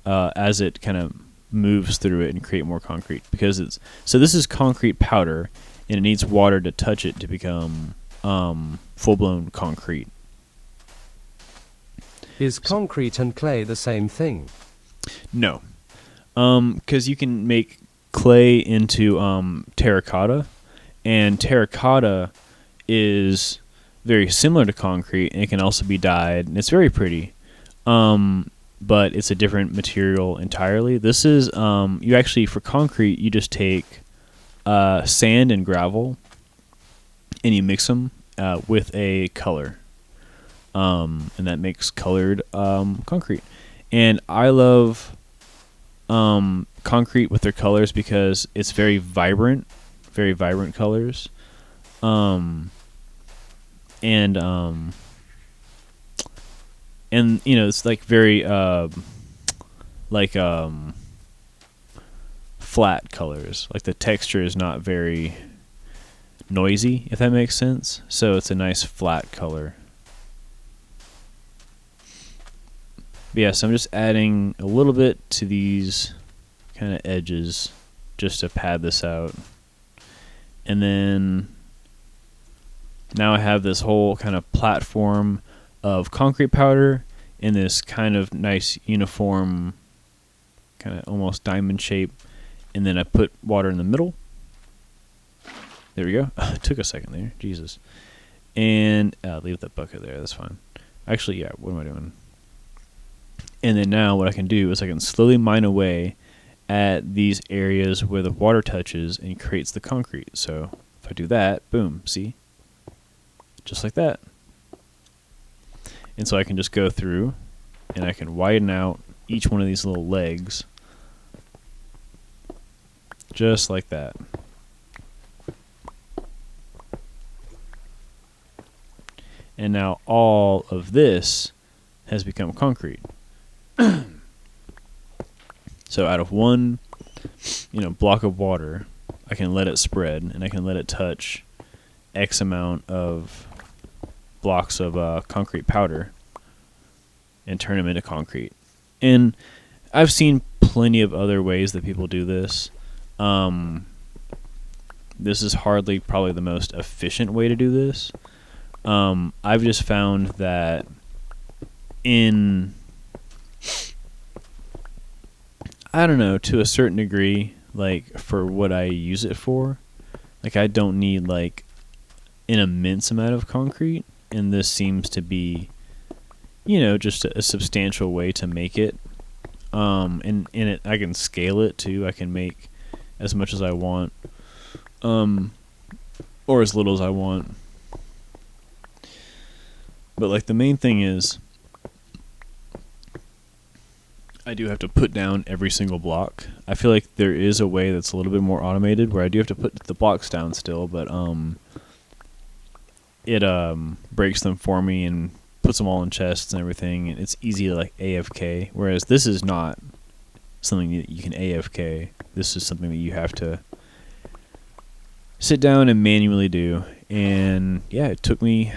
as it kind of moves through it and create more concrete, because it's so this is concrete powder and it needs water to touch it to become full-blown concrete. Is concrete and clay the same thing? No, because you can make clay into terracotta, and terracotta is very similar to concrete, and it can also be dyed, and it's very pretty. But it's a different material entirely. This is you actually, for concrete, you just take sand and gravel, and you mix them with a color, and that makes colored concrete. And I love concrete with their colors because it's very vibrant colors. and it's like very like flat colors. Like the texture is not very noisy, if that makes sense. So it's a nice flat color. But yeah, so I'm just adding a little bit to these kind of edges just to pad this out. And then now I have this whole kind of platform of concrete powder in this kind of nice uniform, kind of almost diamond shape. And then I put water in the middle. There we go. It took a second there. Jesus. And leave that bucket there. That's fine. Actually, yeah, what am I doing? And then now what I can do is I can slowly mine away at these areas where the water touches and creates the concrete. So if I do that, boom, see? Just like that. And so I can just go through and I can widen out each one of these little legs. Just like that. And now all of this has become concrete. So out of one, block of water, I can let it spread and I can let it touch X amount of blocks of concrete powder and turn them into concrete. And I've seen plenty of other ways that people do this. This is hardly probably the most efficient way to do this. I've just found that to a certain degree, like for what I use it for, like I don't need like an immense amount of concrete, and this seems to be, just a substantial way to make it. And in it, I can scale it too. I can make as much as I want, or as little as I want. But like the main thing is, I do have to put down every single block. I feel like there is a way that's a little bit more automated where I do have to put the blocks down still, but it breaks them for me and puts them all in chests and everything, and it's easy to like AFK. Whereas this is not something that you can AFK. This is something that you have to sit down and manually do. And yeah, it took me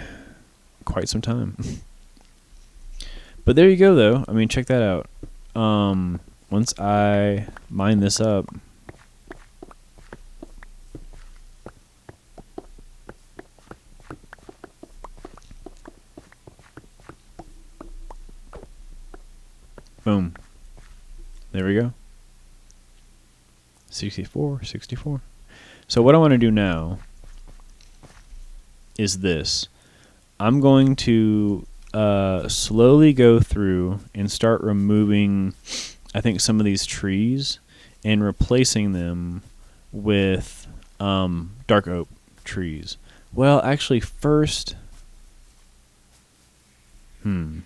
quite some time. But there you go, though. I mean, check that out. Once I mine this up, boom, there we go. 64. So what I want to do now is this. I'm going to slowly go through and start removing, I think, some of these trees and replacing them with dark oak trees. Well, actually, first, I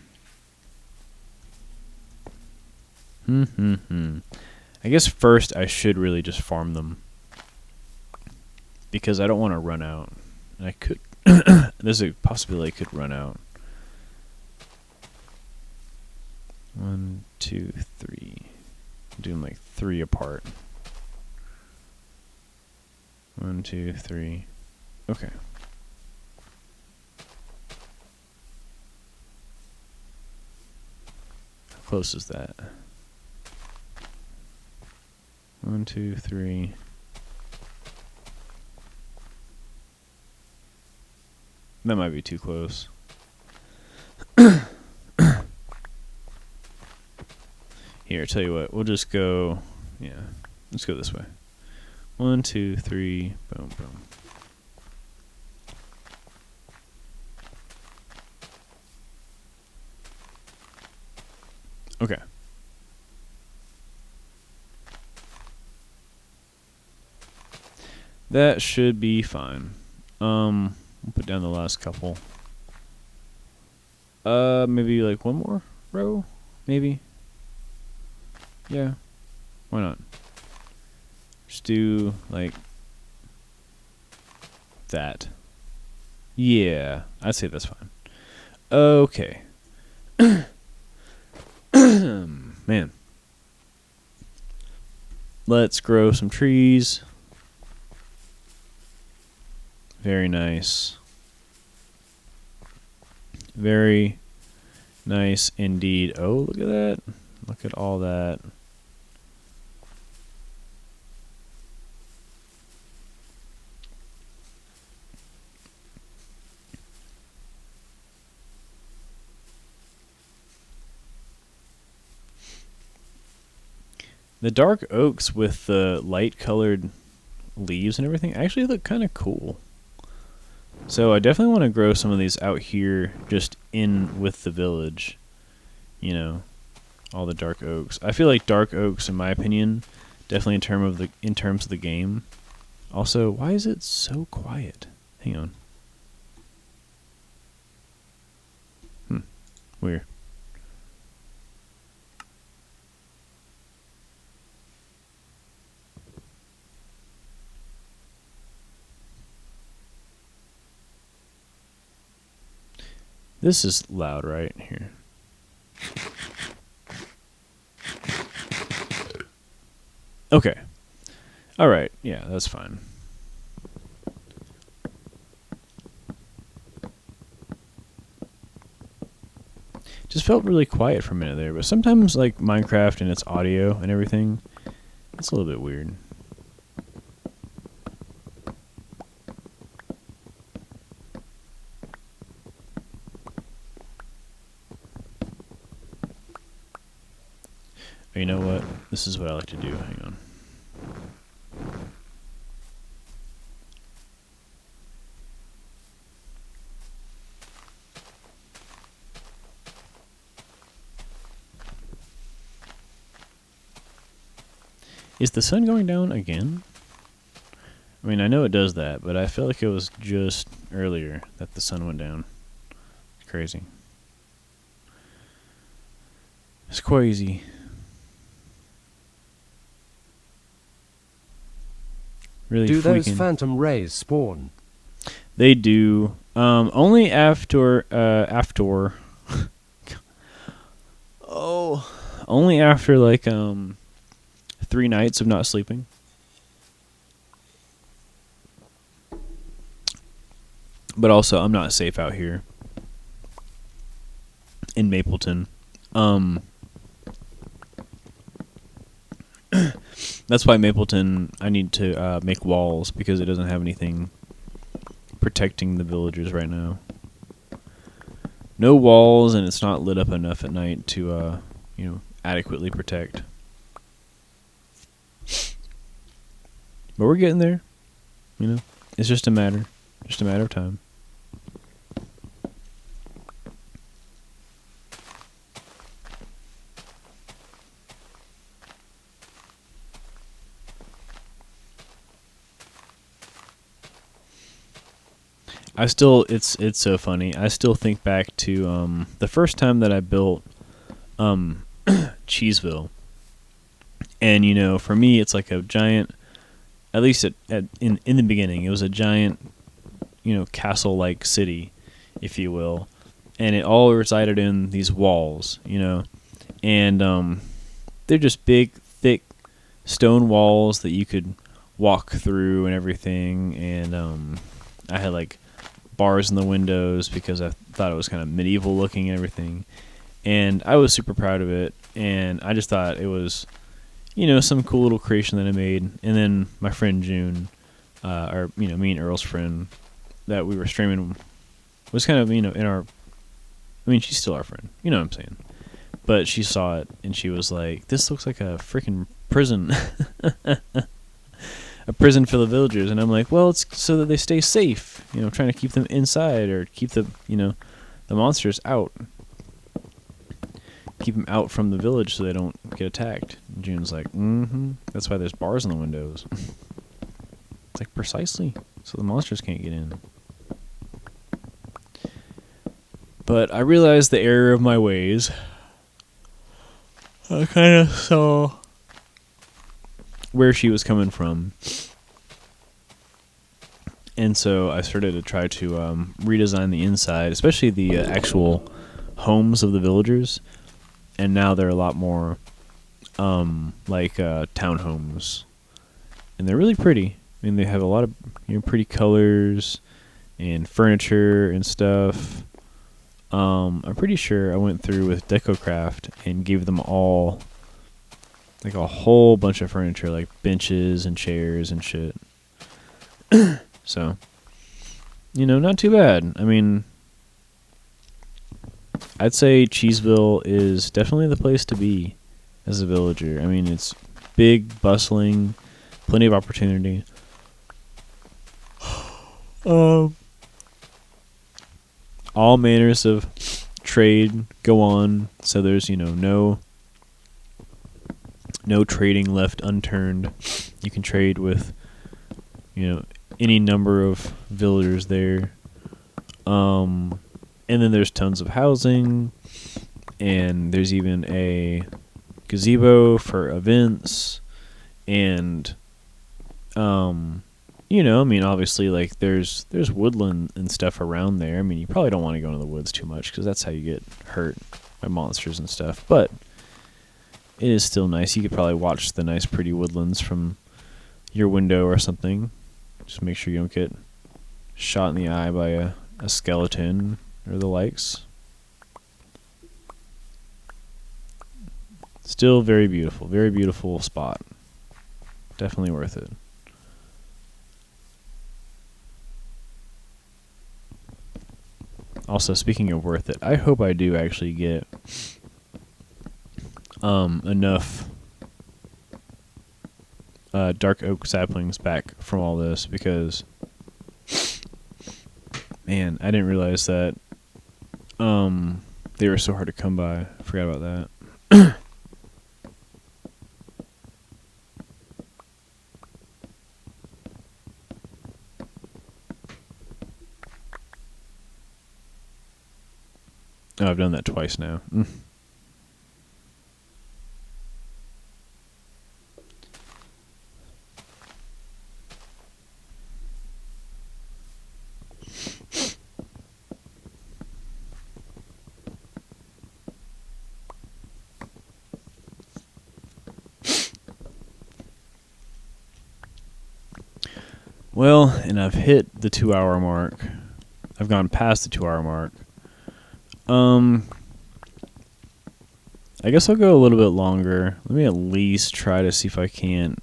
guess first I should really just farm them because I don't want to run out. And I could. There's a possibility I could run out. 1, 2, 3. I'm doing like 3 apart. 1, 2, 3. Okay. How close is that? 1, 2, 3. That might be too close. Here, tell you what, we'll just go, let's go this way. 1, 2, 3, boom, boom. Okay. That should be fine. We'll put down the last couple. Maybe like one more row? Maybe? Yeah. Why not? Just do like that. Yeah, I'd say that's fine. Okay. Man. Let's grow some trees. Very nice. Very nice indeed. Oh, look at that. Look at all that. The dark oaks with the light colored leaves and everything actually look kind of cool. So I definitely want to grow some of these out here just in with the village. You know, all the dark oaks. I feel like dark oaks, in my opinion, definitely in terms of the game. Also, why is it so quiet? Hang on. Weird. This is loud, right? Here. Okay. Alright, yeah, that's fine. Just felt really quiet for a minute there, but sometimes, like, Minecraft and its audio and everything, it's a little bit weird. Oh, you know what? This is what I like to do. Hang on. Is the sun going down again? I mean, I know it does that, but I feel like it was just earlier that the sun went down. It's crazy. It's crazy. Really Do those freaking. phantom rays spawn? They do. Only after. Oh. Only after, like, 3 nights of not sleeping. But also, I'm not safe out here in Mapleton. That's why Mapleton, I need to make walls, because it doesn't have anything protecting the villagers right now. No walls, and it's not lit up enough at night to, adequately protect. But we're getting there. It's just a matter of time. It's so funny. I still think back to the first time that I built Cheeseville. And for me it's like a giant, at least in the beginning, it was a giant, castle-like city, if you will. And it all resided in these walls, and they're just big, thick stone walls that you could walk through and everything. And I had like bars in the windows because I thought it was kind of medieval looking and everything. And I was super proud of it, and I just thought it was, some cool little creation that I made. And then my friend June, me and Earl's friend that we were streaming, was kind of, in our, she's still our friend, you know what I'm saying. But she saw it, and she was like, this looks like a freaking prison. A prison for the villagers. And I'm like, well, it's so that they stay safe, trying to keep them inside, or keep the monsters out. Keep them out from the village so they don't get attacked. And June's like, that's why there's bars on the windows. It's like, precisely, so the monsters can't get in. But I realized the error of my ways. I kind of saw where she was coming from. And so I started to try to redesign the inside, especially the actual homes of the villagers. and now they're a lot more like townhomes, and they're really pretty. I mean, they have a lot of pretty colors and furniture and stuff. I'm pretty sure I went through with DecoCraft and gave them all like a whole bunch of furniture, like benches and chairs and shit. So, not too bad. I mean, I'd say Cheeseville is definitely the place to be as a villager. I mean, it's big, bustling, plenty of opportunity. All manners of trade go on, so there's no trading left unturned. You can trade with any number of villagers there. And then there's tons of housing, and there's even a gazebo for events, and I mean, obviously, like there's woodland and stuff around there. I mean, you probably don't want to go into the woods too much because that's how you get hurt by monsters and stuff. But it is still nice. You could probably watch the nice, pretty woodlands from your window or something. Just make sure you don't get shot in the eye by a skeleton or the likes. Still very beautiful spot. Definitely worth it. Also, speaking of worth it, I hope I do actually get enough dark oak saplings back from all this, because man, I didn't realize that they were so hard to come by. I forgot about that. Oh, I've done that twice now. Well, and I've hit the 2-hour mark. I've gone past the 2-hour mark. I guess I'll go a little bit longer. Let me at least try to see if I can't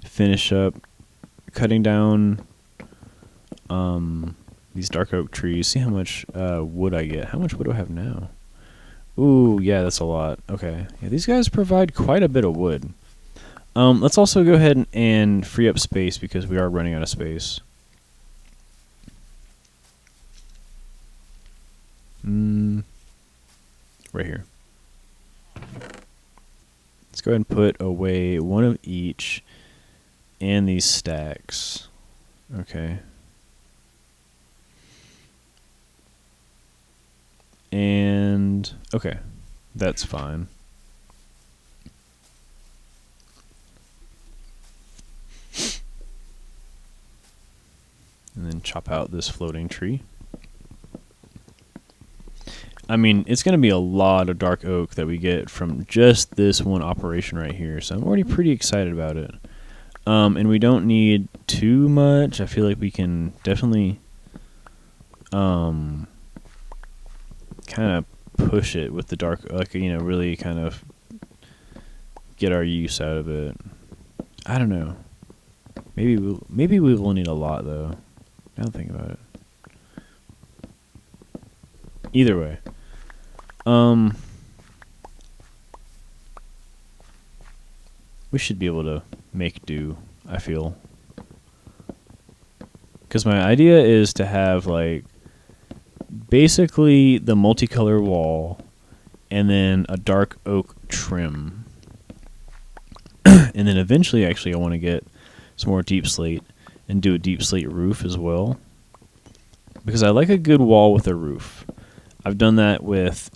finish up cutting down these dark oak trees. See how much wood I get. How much wood do I have now? Ooh, yeah, that's a lot. Okay. Yeah, these guys provide quite a bit of wood. Let's also go ahead and free up space because we are running out of space. Right here. Let's go ahead and put away one of each and these stacks. Okay. And, okay. That's fine. And then chop out this floating tree. I mean, it's going to be a lot of dark oak that we get from just this one operation right here. So I'm already pretty excited about it. And we don't need too much. I feel like we can definitely kind of push it with the dark, like, really kind of get our use out of it. I don't know. Maybe we will need a lot, though. I don't think about it. Either way. We should be able to make do, I feel. Because my idea is to have, like, basically the multicolor wall and then a dark oak trim. And then eventually, actually, I want to get some more deep slate and do a deep slate roof as well. Because I like a good wall with a roof. I've done that with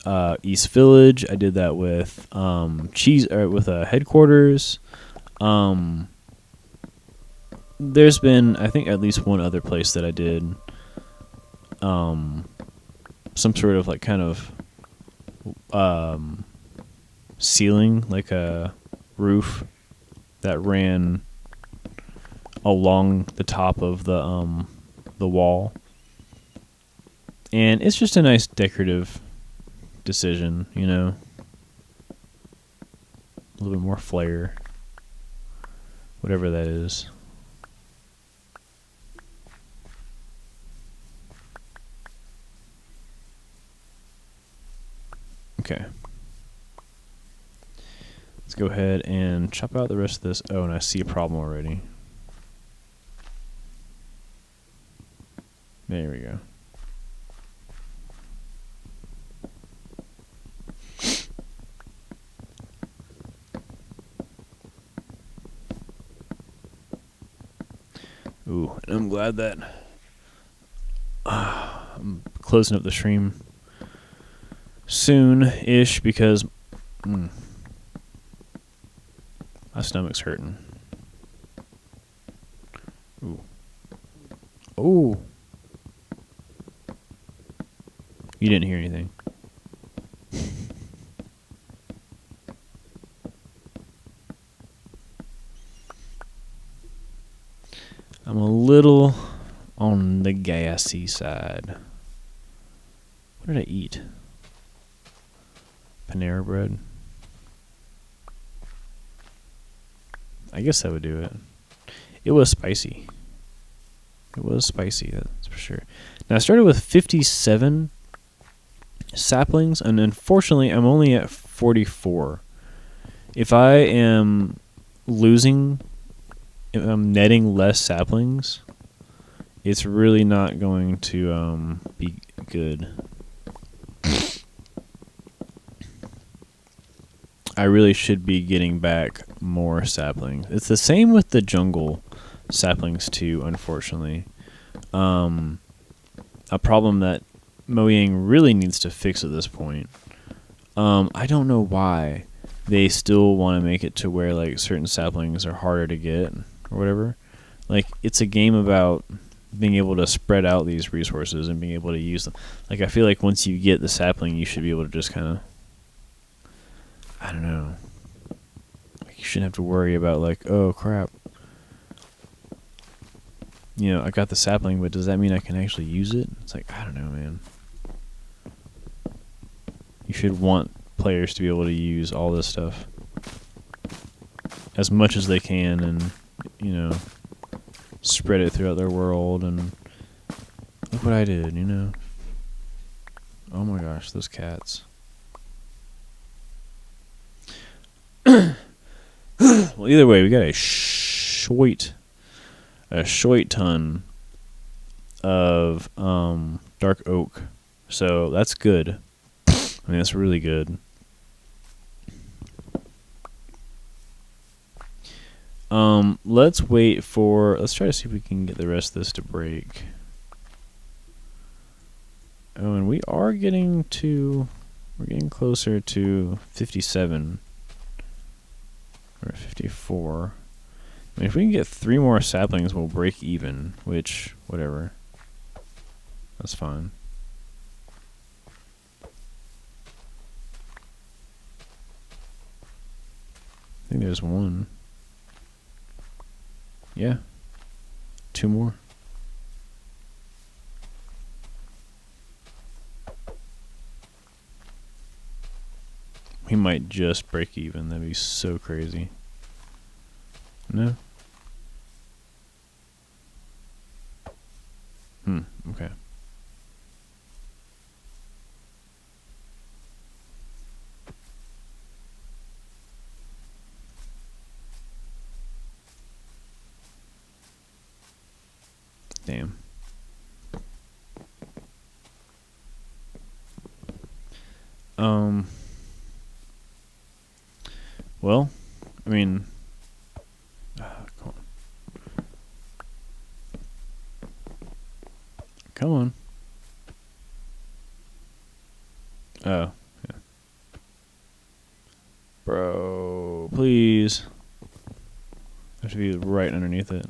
East Village. I did that with headquarters. There's been, I think, at least one other place that I did some sort of like kind of ceiling, like a roof that ran along the top of the wall. And it's just a nice decorative decision, you know. A little bit more flair. Whatever that is. Okay. Let's go ahead and chop out the rest of this. Oh, and I see a problem already. There we go. Ooh, and I'm glad that I'm closing up the stream soon-ish because my stomach's hurting. Ooh. Oh. You didn't hear anything. I'm a little on the gassy side. What did I eat? Panera bread. I guess that would do it. It was spicy. It was spicy, that's for sure. Now I started with 57 saplings, and unfortunately I'm only at 44. If I am losing, if I'm netting less saplings, it's really not going to be good. I really should be getting back more saplings. It's the same with the jungle saplings too, unfortunately. A problem that Mojang really needs to fix at this point. I don't know why they still want to make it to where like certain saplings are harder to get or whatever. Like, it's a game about being able to spread out these resources and being able to use them. Like, I feel like once you get the sapling, you should be able to just kind of, I don't know. Like, you shouldn't have to worry about like, oh crap. You know, I got the sapling, but does that mean I can actually use it? It's like, I don't know, man. You should want players to be able to use all this stuff as much as they can and, you know, spread it throughout their world. And look what I did, you know. Oh my gosh, those cats. Well, either way, we got a shoit ton of dark oak, so that's good. I mean, that's really good. Let's wait for. Let's try to see if we can get the rest of this to break. Oh, and we are getting to. We're getting closer to 57. We're at 54. I mean, if we can get 3 more saplings, we'll break even. Which, whatever. That's fine. I think there's 1. Yeah. 2 more. We might just break even. That'd be so crazy. No? Okay. Damn. Well, I mean, come on. Oh, yeah. Bro, please. I have to be right underneath it.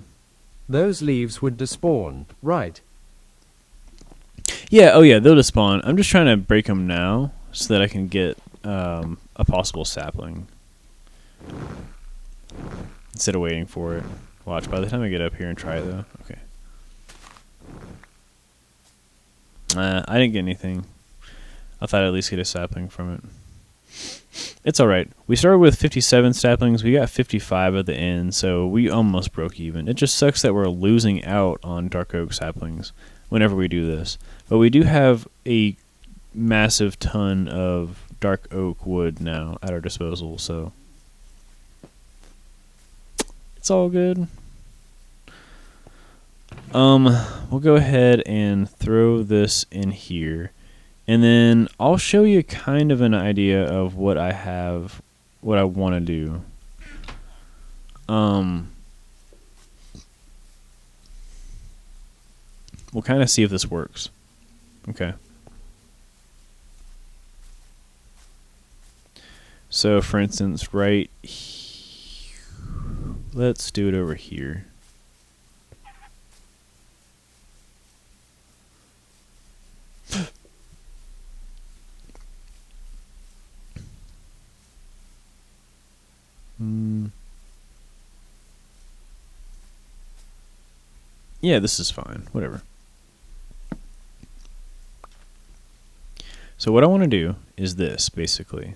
Those leaves would despawn, right? Yeah, oh yeah, they'll despawn. I'm just trying to break them now so that I can get a possible sapling instead of waiting for it. Watch, by the time I get up here and try it though. Okay. I didn't get anything. I thought I'd at least get a sapling from it. It's alright. We started with 57 saplings. We got 55 at the end, so we almost broke even. It just sucks that we're losing out on dark oak saplings whenever we do this. But we do have a massive ton of dark oak wood now at our disposal, so it's all good. We'll go ahead and throw this in here, and then I'll show you kind of an idea of what I have, what I want to do. We'll kind of see if this works. Okay. So, for instance, right here, let's do it over here. Yeah, this is fine. Whatever. So what I want to do is this, basically.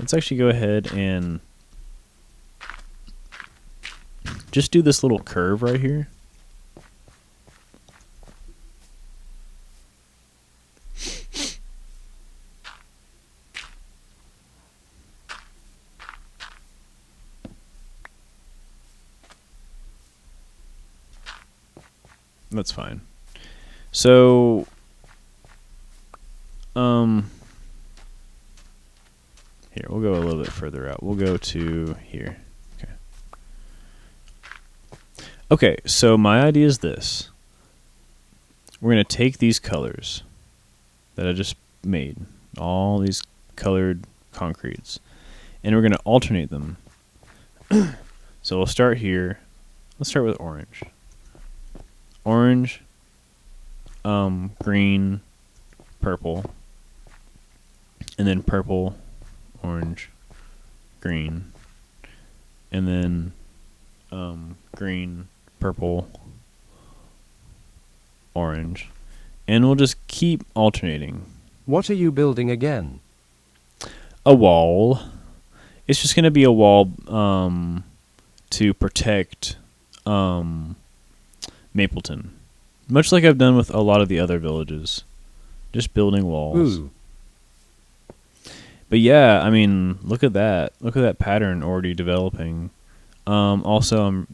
Let's actually go ahead and just do this little curve right here. That's fine. So, here, we'll go a little bit further out. We'll go to here. Okay. Okay, so my idea is this. We're going to take these colors that I just made, all these colored concretes, and we're going to alternate them. So we'll start here. Let's start with orange. Orange, green, purple, and then purple, orange, green, and then green, purple, orange, and we'll just keep alternating. What are you building again? A wall. It's just going to be a wall to protect Mapleton, much like I've done with a lot of the other villages, just building walls. Ooh. But yeah, I mean, look at that. Look at that pattern already developing. Also, I'm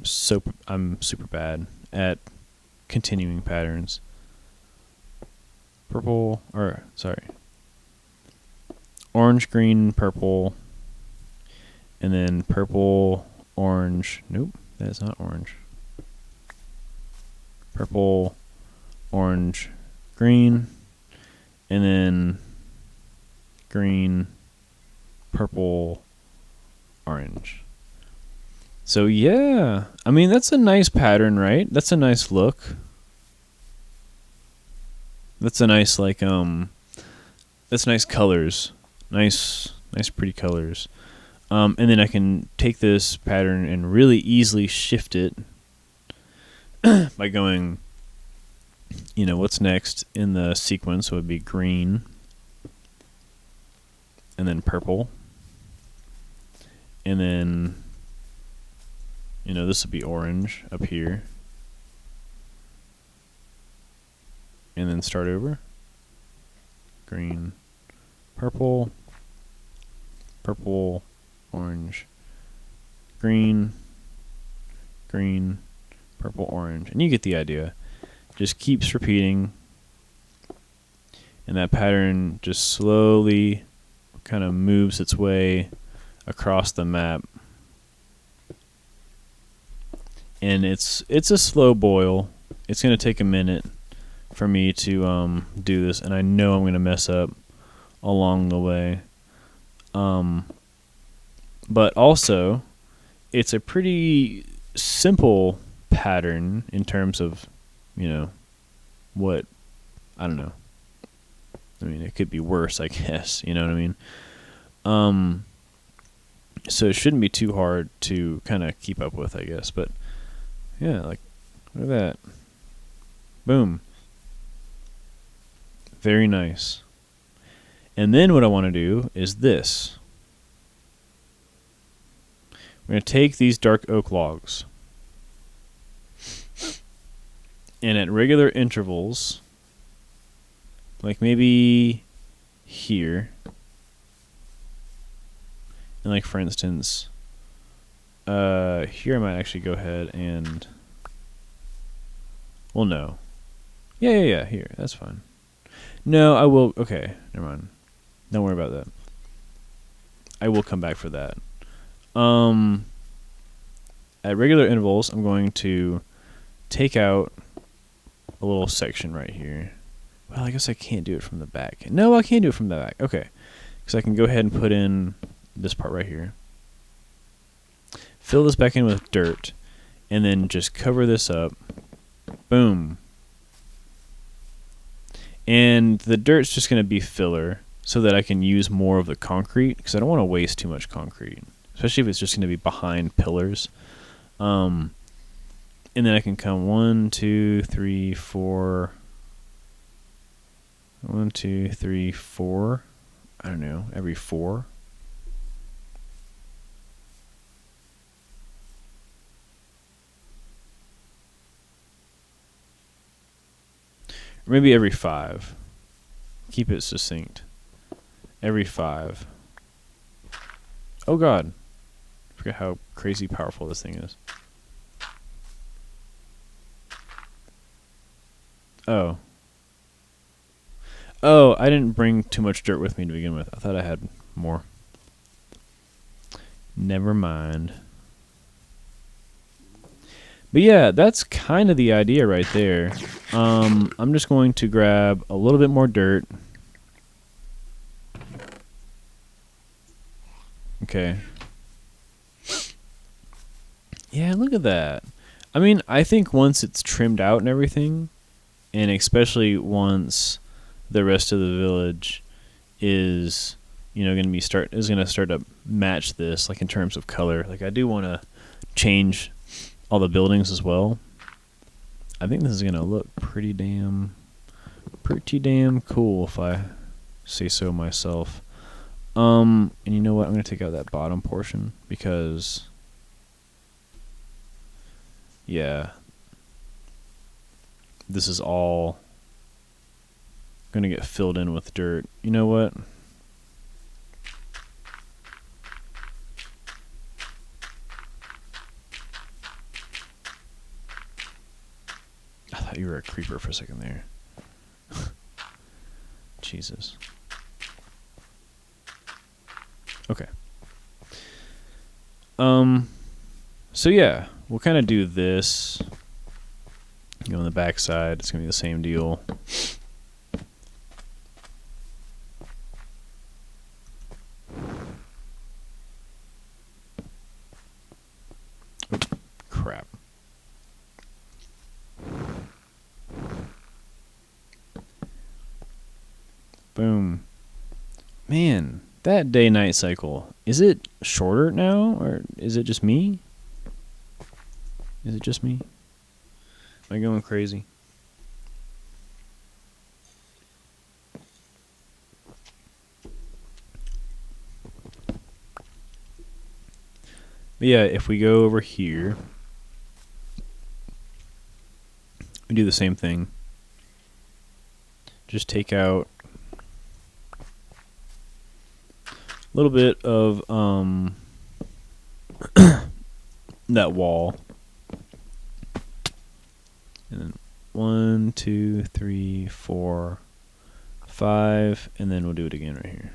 super bad at continuing patterns. Orange, green, purple, and then purple, orange. Nope, that is not orange. Purple, orange, green, and then green, purple, orange. So yeah, I mean, that's a nice pattern, right? That's a nice look. That's a nice, like, that's nice colors. Nice pretty colors. And then I can take this pattern and really easily shift it by going, what's next in the sequence would be green, and then purple, and then, this would be orange up here, and then start over. Green, purple, purple, orange, green, green, purple, orange. And you get the idea. Just keeps repeating. And that pattern just slowly kind of moves its way across the map. And it's a slow boil. It's going to take a minute for me to do this, and I know I'm going to mess up along the way. But also, it's a pretty simple pattern in terms of, what, I don't know. I mean, it could be worse, I guess, you know what I mean? So it shouldn't be too hard to kind of keep up with, I guess. But yeah, like look at that. Boom. Very nice. And then what I want to do is this. We're going to take these dark oak logs, and at regular intervals, like maybe here, and like for instance, here I might actually go ahead and, well, no. Yeah, here, that's fine. No, I will, okay, never mind. Don't worry about that. I will come back for that. At regular intervals, I'm going to take out a little section right here. Well, I guess I can't do it from the back. No, I can't do it from the back. Okay. Because I can go ahead and put in this part right here. Fill this back in with dirt. And then just cover this up. Boom. And the dirt's just going to be filler so that I can use more of the concrete. Because I don't want to waste too much concrete. Especially if it's just going to be behind pillars. And then I can come 1, 2, 3, 4. 1, 2, 3, 4. I don't know, every 4. Or maybe every 5. Keep it succinct. Every 5. Oh god. I forget how crazy powerful this thing is. Oh. Oh, I didn't bring too much dirt with me to begin with. I thought I had more. Never mind. But yeah, that's kind of the idea right there. I'm just going to grab a little bit more dirt. Okay. Yeah, look at that. I mean, I think once it's trimmed out and everything, and especially once the rest of the village is, going to start to match this, like in terms of color. Like I do want to change all the buildings as well. I think this is going to look pretty damn cool if I say so myself. And you know what? I'm going to take out that bottom portion because, yeah, this is all going to get filled in with dirt. You know what? I thought you were a creeper for a second there. Jesus. Okay. So yeah, we'll kind of do this. On the back side, it's gonna be the same deal. Oh, crap. Boom. Man, that day-night cycle, is it shorter now, or is it just me? Is it just me? Am I going crazy? But yeah, if we go over here, we do the same thing. Just take out a little bit of that wall. And then 1, 2, 3, 4, 5, and then we'll do it again right here.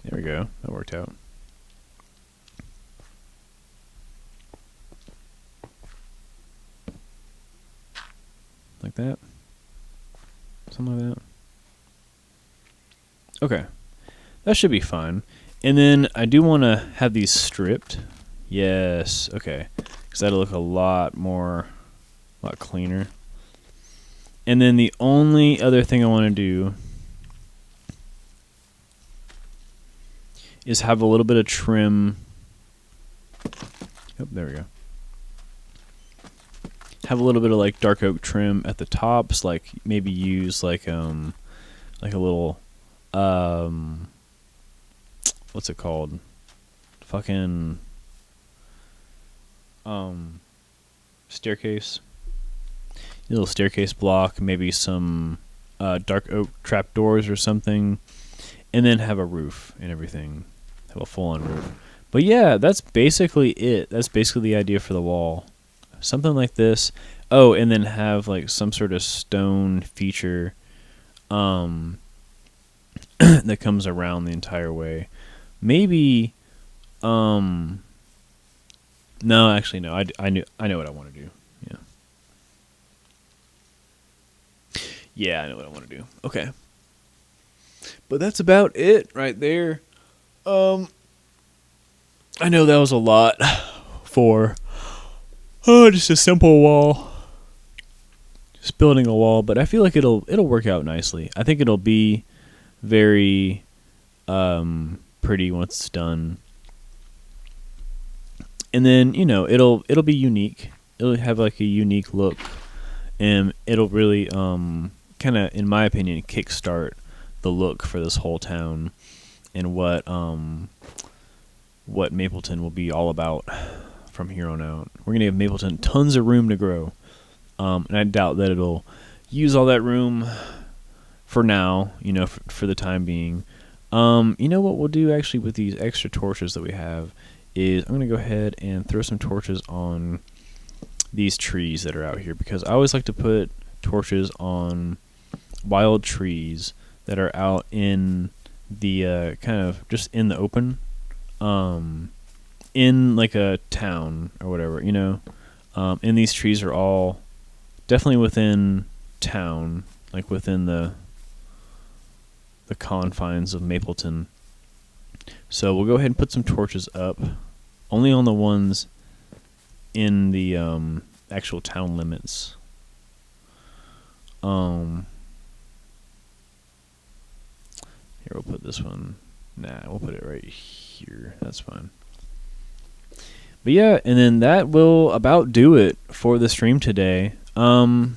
There we go. That worked out. Like that. Something like that. Okay. That should be fine. And then I do want to have these stripped. Yes, okay. Because that'll look a lot cleaner. And then the only other thing I want to do is have a little bit of trim. Oh, there we go. Have a little bit of like dark oak trim at the tops, like maybe use like a little what's it called? Fucking staircase. A little staircase block, maybe some dark oak trapdoors or something, and then have a roof and everything. Have a full-on roof. But yeah, that's basically it. That's basically the idea for the wall. Something like this. Oh, and then have like some sort of stone feature that comes around the entire way. Maybe no, actually no. I know what I want to do. Yeah, I know what I want to do. Okay. But that's about it right there. I know that was a lot for just a simple wall. Just building a wall, but I feel like it'll work out nicely. I think it'll be very pretty once it's done. And then, it'll be unique. It'll have like a unique look, and it'll really kind of, in my opinion, kickstart the look for this whole town and what Mapleton will be all about from here on out. We're gonna give Mapleton tons of room to grow, and I doubt that it'll use all that room for now. For the time being. What we'll do actually with these extra torches that we have is I'm gonna go ahead and throw some torches on these trees that are out here, because I always like to put torches on wild trees that are out in the kind of just in the open, in like a town or whatever, and these trees are all definitely within town, like within the confines of Mapleton. So we'll go ahead and put some torches up, only on the ones in the actual town limits. Here, we'll put this one. Nah, we'll put it right here. That's fine. But yeah, and then that will about do it for the stream today. Nice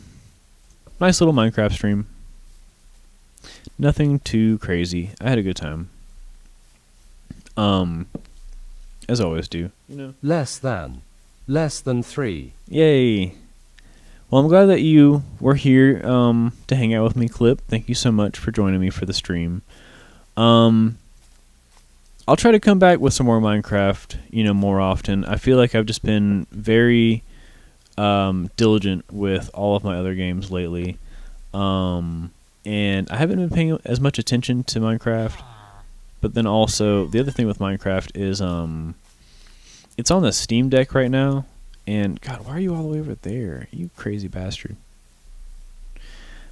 little Minecraft stream. Nothing too crazy. I had a good time. As I always do. Less than 3. Yay. Well, I'm glad that you were here to hang out with me, Clip. Thank you so much for joining me for the stream. I'll try to come back with some more Minecraft, more often. I feel like I've just been very diligent with all of my other games lately. And I haven't been paying as much attention to Minecraft. But then also, the other thing with Minecraft is it's on the Steam Deck right now. And God, why are you all the way over there? You crazy bastard.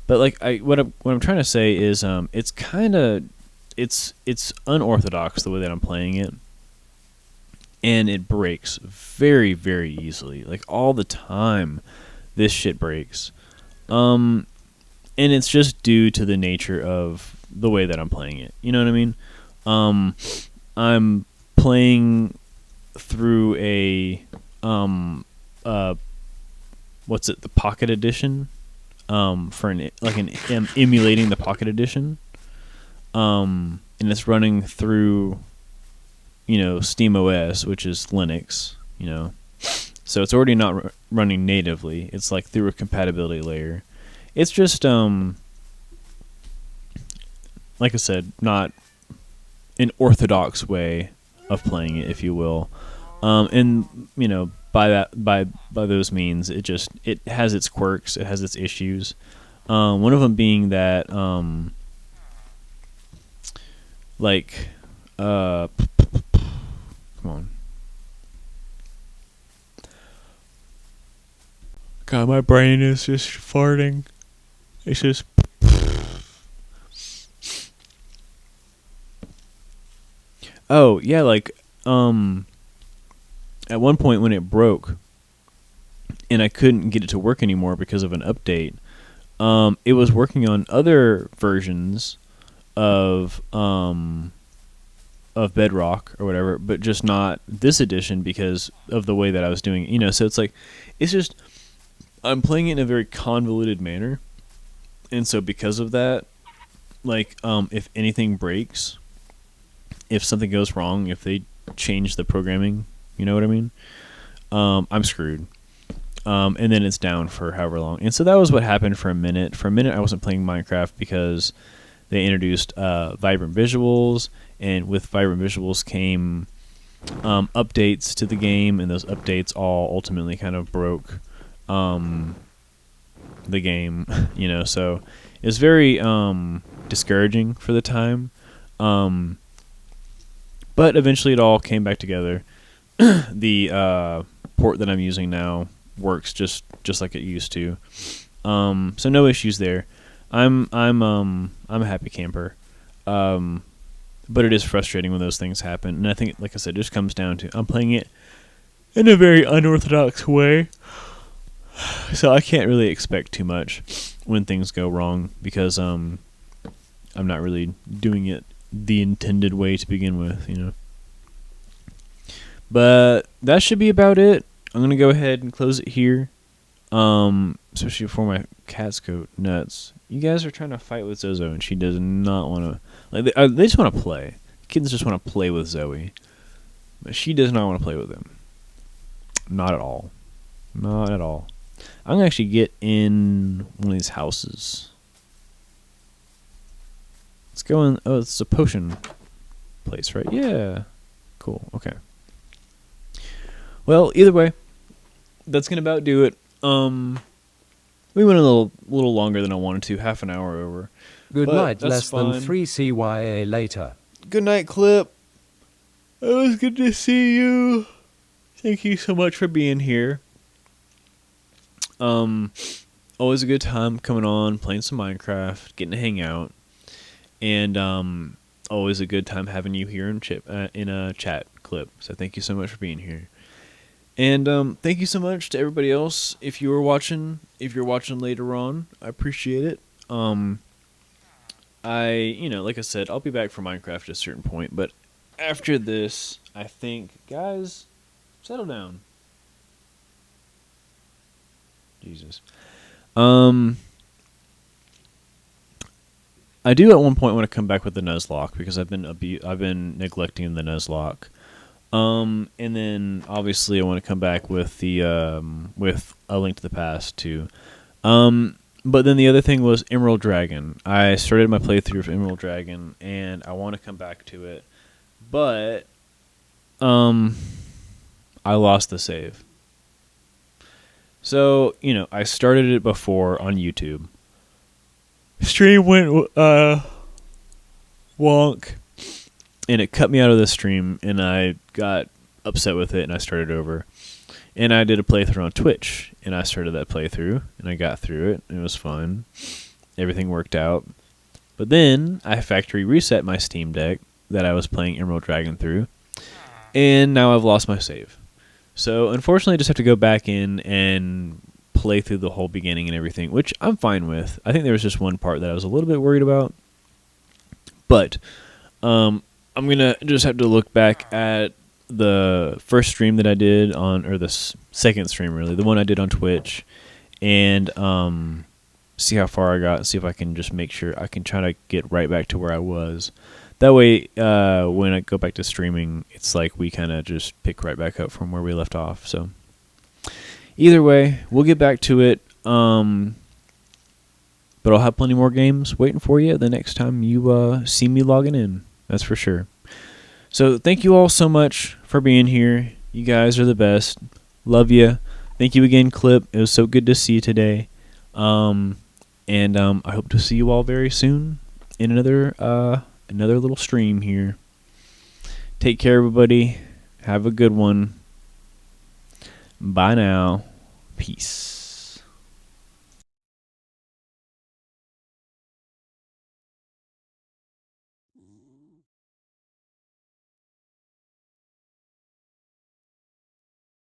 But like what I'm trying to say is it's kind of it's unorthodox the way that I'm playing it. And it breaks very, very easily. Like all the time this shit breaks. And it's just due to the nature of the way that I'm playing it. You know what I mean? I'm playing through a what's it? The Pocket Edition. Emulating the Pocket Edition. And it's running through, Steam OS, which is Linux. So it's already not running natively. It's like through a compatibility layer. It's just like I said, not an orthodox way of playing it, if you will. And by those means, it has its quirks, it has its issues. One of them being that come on. God, my brain is just farting. It's just Oh yeah, like at one point when it broke and I couldn't get it to work anymore because of an update, it was working on other versions of Bedrock or whatever, but just not this edition because of the way that I was doing it. You know, so it's just I'm playing it in a very convoluted manner, and so because of that, like if anything breaks, if something goes wrong, if they change the programming, you know what I mean? I'm screwed. And then it's down for however long. And so that was what happened for a minute. For a minute, I wasn't playing Minecraft because they introduced vibrant visuals, and with vibrant visuals came updates to the game, and those updates all ultimately kind of broke the game, you know. So it was very discouraging for the time. But eventually it all came back together. The port that I'm using now works just like it used to. So no issues there. I'm a happy camper. But it is frustrating when those things happen, and I think, like I said, it just comes down to I'm playing it in a very unorthodox way. So I can't really expect too much when things go wrong because I'm not really doing it the intended way to begin with, you know. But that should be about it. I'm gonna go ahead and close it here. Especially before my cats go nuts. You guys are trying to fight with Zozo, and she does not want to. Like they just want to play. Kids just want to play with Zoe, but she does not want to play with them. Not at all. Not at all. I'm gonna actually get in one of these houses. Let's go in. Oh, it's a potion place, right? Yeah. Cool. Okay. Well, either way, that's gonna about do it. We went a little longer than I wanted to, half an hour over. Good But night, that's less fine. than 3 CYA later. Good night, Clip. It was good to see you. Thank you so much for being here. Always a good time coming on, playing some Minecraft, getting to hang out, and always a good time having you here in a chat, Clip. So thank you so much for being here. And thank you so much to everybody else. If you're watching later on, I appreciate it. Like I said, I'll be back for Minecraft at a certain point, but after this, I think, guys, settle down. Jesus. I do at one point want to come back with the Nuzlocke because I've been neglecting the Nuzlocke. And then obviously I want to come back with the with A Link to the Past too. But then the other thing was Emerald Dragon. I started my playthrough of Emerald Dragon, and I want to come back to it, but I lost the save. So, you know, I started it before on YouTube. Stream went wonk, and it cut me out of the stream, and I got upset with it, and I started over. And I did a playthrough on Twitch, and I started that playthrough, and I got through it, and it was fun. Everything worked out. But then I factory reset my Steam Deck that I was playing Emerald Dragon through, and now I've lost my save. So unfortunately I just have to go back in and play through the whole beginning and everything, which I'm fine with. I think there was just one part that I was a little bit worried about. But I'm going to just have to look back at the first stream that I did or the second stream really, the one I did on Twitch, and see how far I got, see if I can just make sure I can try to get right back to where I was. That way, when I go back to streaming, it's like we kind of just pick right back up from where we left off. So either way, we'll get back to it. But I'll have plenty more games waiting for you the next time you see me logging in. That's for sure. So thank you all so much for being here. You guys are the best. Love you. Thank you again, Clip. It was so good to see you today. And I hope to see you all very soon in another little stream here. Take care, everybody. Have a good one. Bye now. Peace.